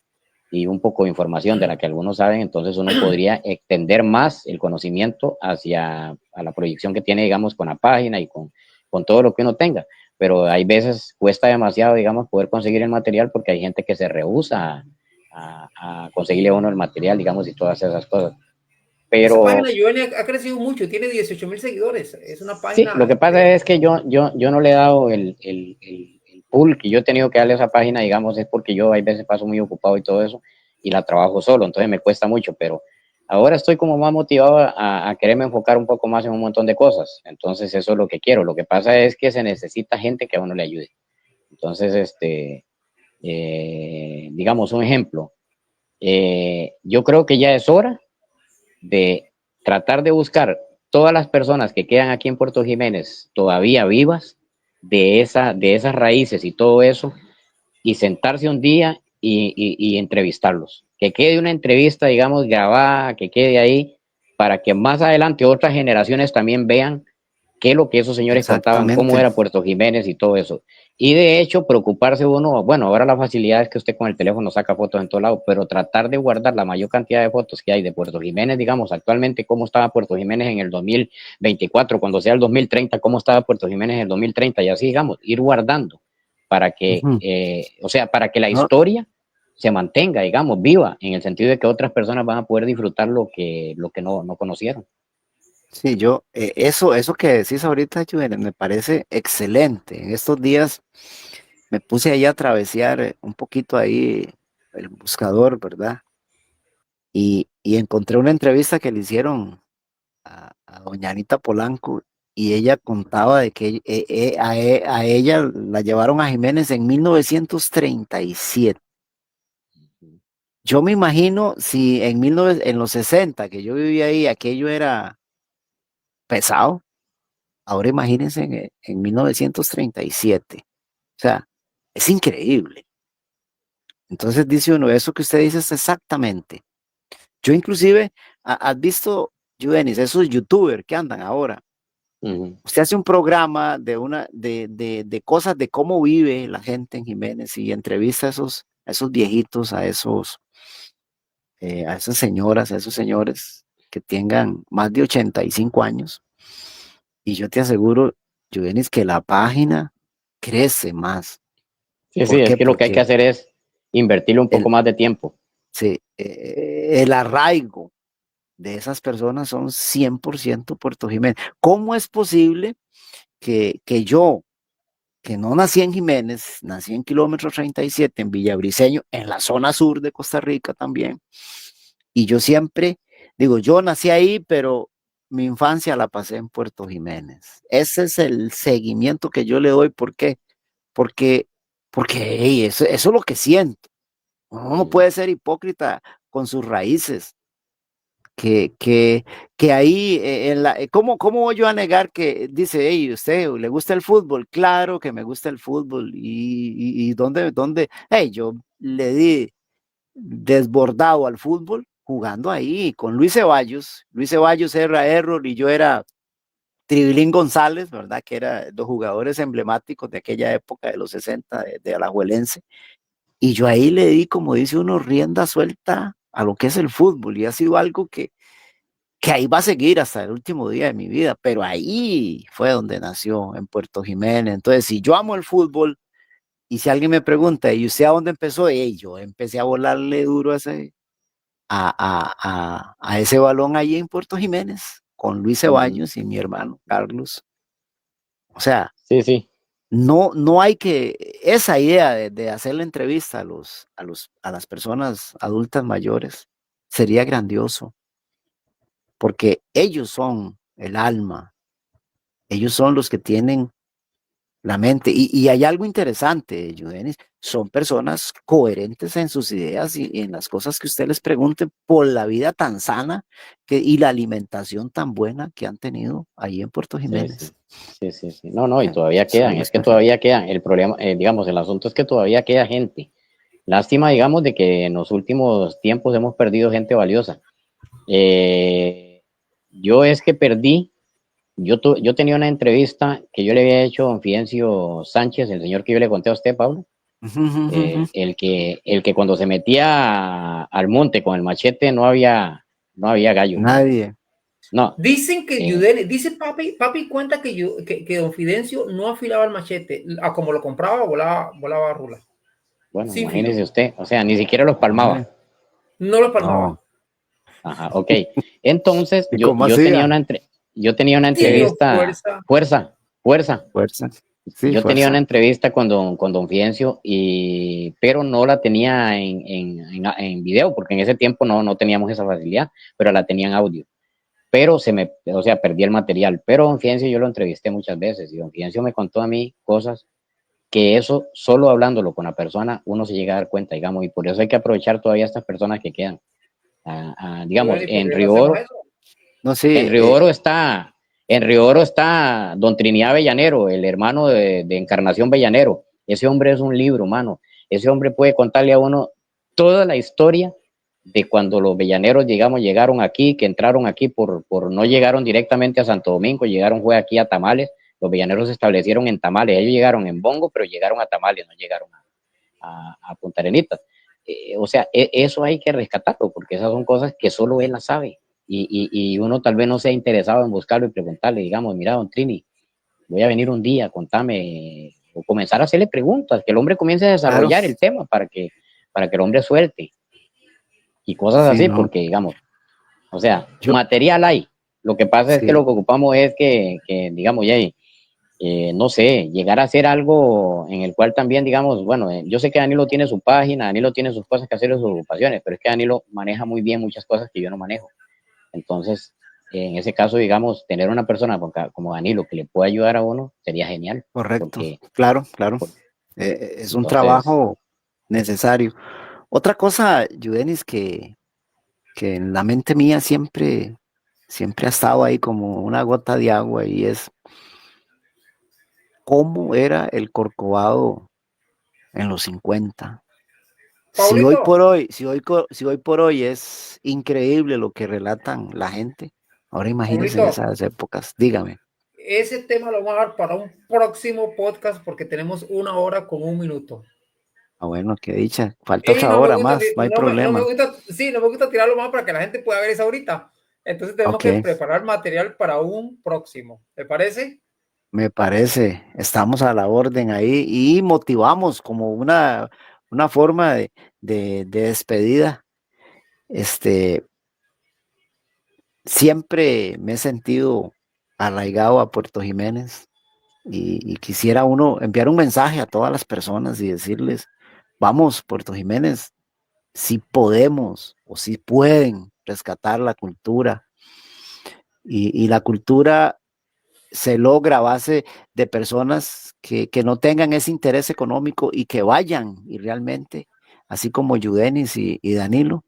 y un poco de información de la que algunos saben, entonces uno podría extender más el conocimiento hacia a la proyección que tiene, digamos, con la página y con todo lo que uno tenga. Pero hay veces cuesta demasiado, digamos, poder conseguir el material porque hay gente que se rehúsa a conseguirle a uno el material, digamos, y todas esas cosas. Esa Pero página de Giovanni ha crecido mucho, tiene 18,000 seguidores. Es una sí, lo página que pasa es que yo no le he dado el pull que yo he tenido que darle a esa página, digamos, es porque yo hay veces paso muy ocupado y todo eso, y la trabajo solo, entonces me cuesta mucho, pero ahora estoy como más motivado a quererme enfocar un poco más en un montón de cosas, entonces eso es lo que quiero. Lo que pasa es que se necesita gente que a uno le ayude. Entonces, digamos, un ejemplo, yo creo que ya es hora de tratar de buscar todas las personas que quedan aquí en Puerto Jiménez todavía vivas de esas raíces y todo eso, y sentarse un día y entrevistarlos. Que quede una entrevista, digamos, grabada, que quede ahí, para que más adelante otras generaciones también vean qué es lo que esos señores contaban, cómo Exactamente. era Puerto Jiménez y todo eso. Y de hecho, preocuparse uno, bueno, ahora la facilidad es que usted con el teléfono saca fotos en todo lado, pero tratar de guardar la mayor cantidad de fotos que hay de Puerto Jiménez, digamos, actualmente, cómo estaba Puerto Jiménez en el 2024, cuando sea el 2030, cómo estaba Puerto Jiménez en el 2030, y así, digamos, ir guardando para que, o sea, para que la No, historia se mantenga, digamos, viva, en el sentido de que otras personas van a poder disfrutar lo que no conocieron. sí, eso que decís ahorita, Juven, me parece excelente. En estos días me puse ahí a travesear un poquito ahí el buscador, ¿verdad? Y encontré una entrevista que le hicieron a doña Anita Polanco y ella contaba de que a ella la llevaron a Jiménez en 1937. Yo me imagino si en los 60 que yo vivía ahí, aquello era pesado. Ahora imagínense en 1937. O sea, es increíble. Entonces dice uno, eso que usted dice es exactamente. Yo inclusive, has visto, Juvenis, esos youtubers que andan ahora. Usted hace un programa de cosas de cómo vive la gente en Jiménez y entrevista a esos viejitos, a esas señoras, a esos señores que tengan más de 85 años. Y yo te aseguro, Juvenis, que la página crece más. Sí, sí, ¿Por es qué? que lo que hay que Porque hacer es invertirle un poco el, más de tiempo. sí, el arraigo de esas personas son 100% Puerto Jiménez. ¿Cómo es posible que yo, que no nací en Jiménez, nací en kilómetro 37, en Villabriceño, en la zona sur de Costa Rica también, y yo siempre digo, yo nací ahí, pero mi infancia la pasé en Puerto Jiménez? Ese es el seguimiento que yo le doy. ¿Por qué? Porque, porque hey, eso es lo que siento. Uno no puede ser hipócrita con sus raíces. Que ahí, ¿cómo voy yo a negar que dice, hey, ¿usted le gusta el fútbol? Claro que me gusta el fútbol. ¿Y dónde? Hey, yo le di desbordado al fútbol jugando ahí con Luis Ceballos. Luis Ceballos era Error y yo era Tribilín González, ¿verdad? Que eran los jugadores emblemáticos de aquella época de los 60 de Alajuelense. Y yo ahí le di, como dice uno, rienda suelta a lo que es el fútbol y ha sido algo que ahí va a seguir hasta el último día de mi vida, pero ahí fue donde nació, en Puerto Jiménez. Entonces, si yo amo el fútbol y si alguien me pregunta, ¿y usted a dónde empezó? Yo empecé a volarle duro a ese balón ahí en Puerto Jiménez, con Luis Ceballos y mi hermano Carlos. O sea, Sí, sí. no hay que, esa idea de hacer la entrevista a las personas adultas mayores sería grandioso, porque ellos son el alma, ellos son los que tienen la mente. Y hay algo interesante, Judenis, son personas coherentes en sus ideas y en las cosas que usted les pregunte por la vida tan sana y la alimentación tan buena que han tenido ahí en Puerto Sí, sí, Jiménez. sí, sí, sí. No, no, y todavía Eso quedan, es que todavía quedan. El problema, digamos, el asunto es que todavía queda gente. Lástima, digamos, de que en los últimos tiempos hemos perdido gente valiosa. Yo es que perdí, yo tenía una entrevista que yo le había hecho a don Fidencio Sánchez, el señor que yo le conté a usted, Pablo, el que cuando se metía al monte con el machete no había gallo. Nadie. No. Dicen que dice papi cuenta que don Fidencio no afilaba el machete, a como lo compraba, volaba rula. Bueno, Sin filo. imagínese usted, o sea, ni siquiera los palmaba. No lo palmaba. No. Ajá, ok. Entonces, ¿Y cómo hacía? Yo tenía una Tiene entrevista, fuerza. fuerza. Fuerza. Sí, Yo tenía una fuerza. entrevista con don Fidencio, pero no la tenía en video, porque en ese tiempo no teníamos esa facilidad, pero la tenía en audio. Pero o sea, perdí el material. Pero don Fidencio yo lo entrevisté muchas veces y don Fidencio me contó a mí cosas que eso, solo hablándolo con la persona, uno se llega a dar cuenta, digamos, y por eso hay que aprovechar todavía estas personas que quedan. Digamos, ¿Y por qué no hacemos eso? No, sí. En Río Oro está, en Río Oro está don Trinidad Bellanero, el hermano de Encarnación Bellanero. Ese hombre es un libro, mano. ese hombre puede contarle a uno toda la historia de cuando los bellaneros llegaron aquí, que entraron aquí no llegaron directamente a Santo Domingo, fue aquí a Tamales. Los bellaneros se establecieron en Tamales, ellos llegaron en Bongo, pero llegaron a Tamales, no llegaron a Punta Arenas. O sea, eso hay que rescatarlo, porque esas son cosas que solo él las sabe, y uno tal vez no sea interesado en buscarlo y preguntarle, digamos, mira, don Trini, voy a venir un día, contame, o comenzar a hacerle preguntas, que el hombre comience a desarrollar el tema para que el hombre suelte, y cosas así, porque digamos, o sea, material hay. Lo que pasa es que lo que ocupamos es que digamos, no sé, llegar a hacer algo en el cual también, digamos, bueno, yo sé que Danilo tiene su página, Danilo tiene sus cosas que hacer en sus ocupaciones, pero es que Danilo maneja muy bien muchas cosas que yo no manejo. Entonces, en ese caso, digamos, tener una persona como Danilo que le pueda ayudar a uno sería genial. Correcto, porque, claro. Es un trabajo necesario. Otra cosa, Yudenis, que en la mente mía siempre ha estado ahí como una gota de agua, y es cómo era el Corcovado en los 50. Si hoy por hoy es increíble lo que relatan la gente, ahora imagínense esas épocas. Dígame. Ese tema lo vamos a dar para un próximo podcast, porque tenemos 1 hora con 1 minuto. Bueno, qué dicha. Falta otra hora más, no hay problema. No me gusta tirarlo más para que la gente pueda ver eso ahorita. Entonces tenemos que preparar material para un próximo. ¿Te parece? Me parece. Estamos a la orden ahí y motivamos como una forma de despedida. Siempre me he sentido arraigado a Puerto Jiménez, y quisiera uno enviar un mensaje a todas las personas y decirles: vamos, Puerto Jiménez, si podemos o si pueden rescatar la cultura, y la cultura se logra a base de personas que no tengan ese interés económico y que vayan y realmente, así como Yudenis y Danilo,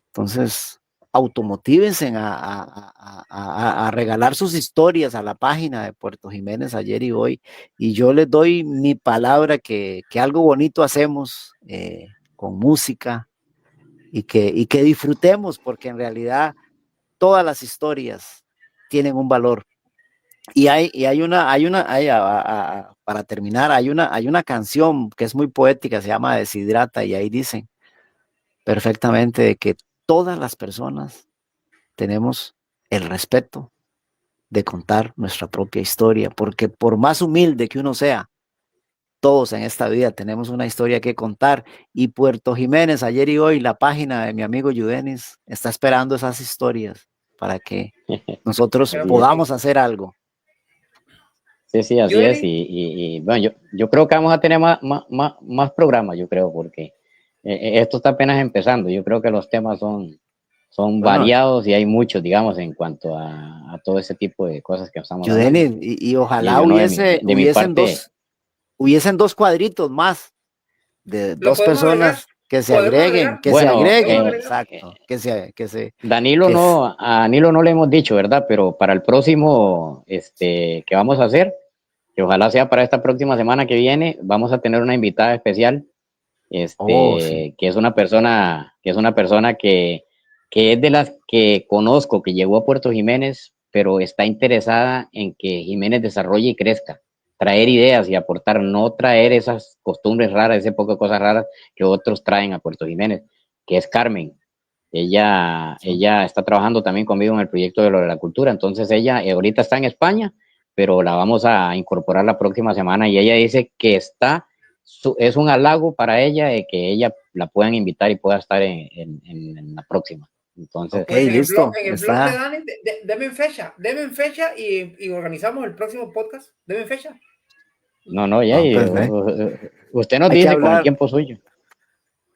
entonces automotívense a regalar sus historias a la página de Puerto Jiménez ayer y hoy, y yo les doy mi palabra que algo bonito hacemos con música, y que disfrutemos, porque en realidad todas las historias tienen un valor. Y para terminar, hay una canción que es muy poética, se llama Deshidrata, y ahí dicen perfectamente de que todas las personas tenemos el respeto de contar nuestra propia historia, porque por más humilde que uno sea, todos en esta vida tenemos una historia que contar, y Puerto Jiménez, ayer y hoy, la página de mi amigo Yudenis, está esperando esas historias para que nosotros podamos hacer algo. Sí, así es, y bueno, yo creo que vamos a tener más programas, yo creo, porque esto está apenas empezando. Yo creo que los temas son variados, y hay muchos, digamos, en cuanto a todo ese tipo de cosas que estamos hablando. Y ojalá hubiesen 2 cuadritos más de 2 personas que se agreguen, exacto, a Danilo no le hemos dicho, ¿verdad? Pero para el próximo que vamos a hacer, que ojalá sea para esta próxima semana que viene, vamos a tener una invitada especial, que es una persona que es de las que conozco, que llegó a Puerto Jiménez, pero está interesada en que Jiménez desarrolle y crezca, traer ideas y aportar, no traer esas costumbres raras, ese poco de cosas raras que otros traen a Puerto Jiménez, que es Carmen. Ella está trabajando también conmigo en el proyecto de lo de la cultura. Entonces ella ahorita está en España, pero la vamos a incorporar la próxima semana, y ella dice que es un halago para ella de que ella la puedan invitar y pueda estar en la próxima. Entonces, listo. En el blog de Dani, deme fecha y organizamos el próximo podcast. Deme fecha. No, usted nos dice con el tiempo suyo.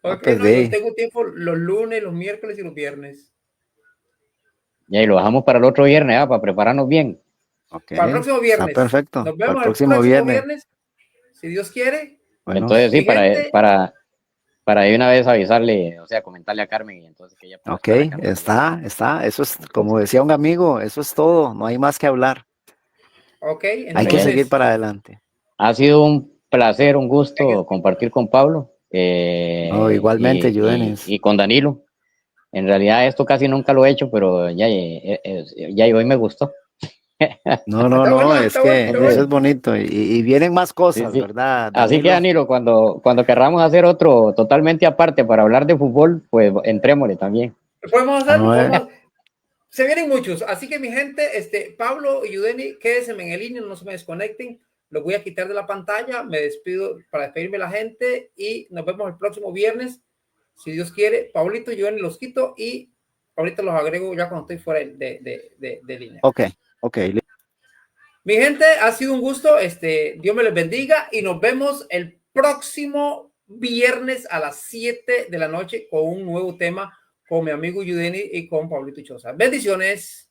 Yo tengo tiempo los lunes, los miércoles y los viernes. Y lo bajamos para el otro viernes, para prepararnos bien. Para el próximo viernes. Está perfecto. Nos vemos el próximo viernes, si Dios quiere. Bueno, entonces sí, para de una vez avisarle, o sea, comentarle a Carmen, y entonces que ella pueda está. Eso es, como decía un amigo, eso es todo, no hay más que hablar. Entonces, hay que seguir para adelante. Ha sido un placer, un gusto compartir con Pablo. igualmente, y con Danilo. En realidad esto casi nunca lo he hecho, pero ya hoy me gustó. No, es que eso es bonito y vienen más cosas, Sí. ¿verdad, Así que Danilo, cuando querramos hacer otro totalmente aparte para hablar de fútbol, pues entrémosle también. Podemos hacer, se vienen muchos, así que mi gente, Pablo y Yudeni, quédense en el línea, no se me desconecten, los voy a quitar de la pantalla, me despido para despedirme de la gente y nos vemos el próximo viernes, si Dios quiere. Pablito y Yudeni los quito y ahorita los agrego ya cuando estoy fuera de línea. Ok. Mi gente, ha sido un gusto, Dios me les bendiga y nos vemos el próximo viernes a las 7 de la noche con un nuevo tema con mi amigo Yudeni y con Pablito Choza. Bendiciones.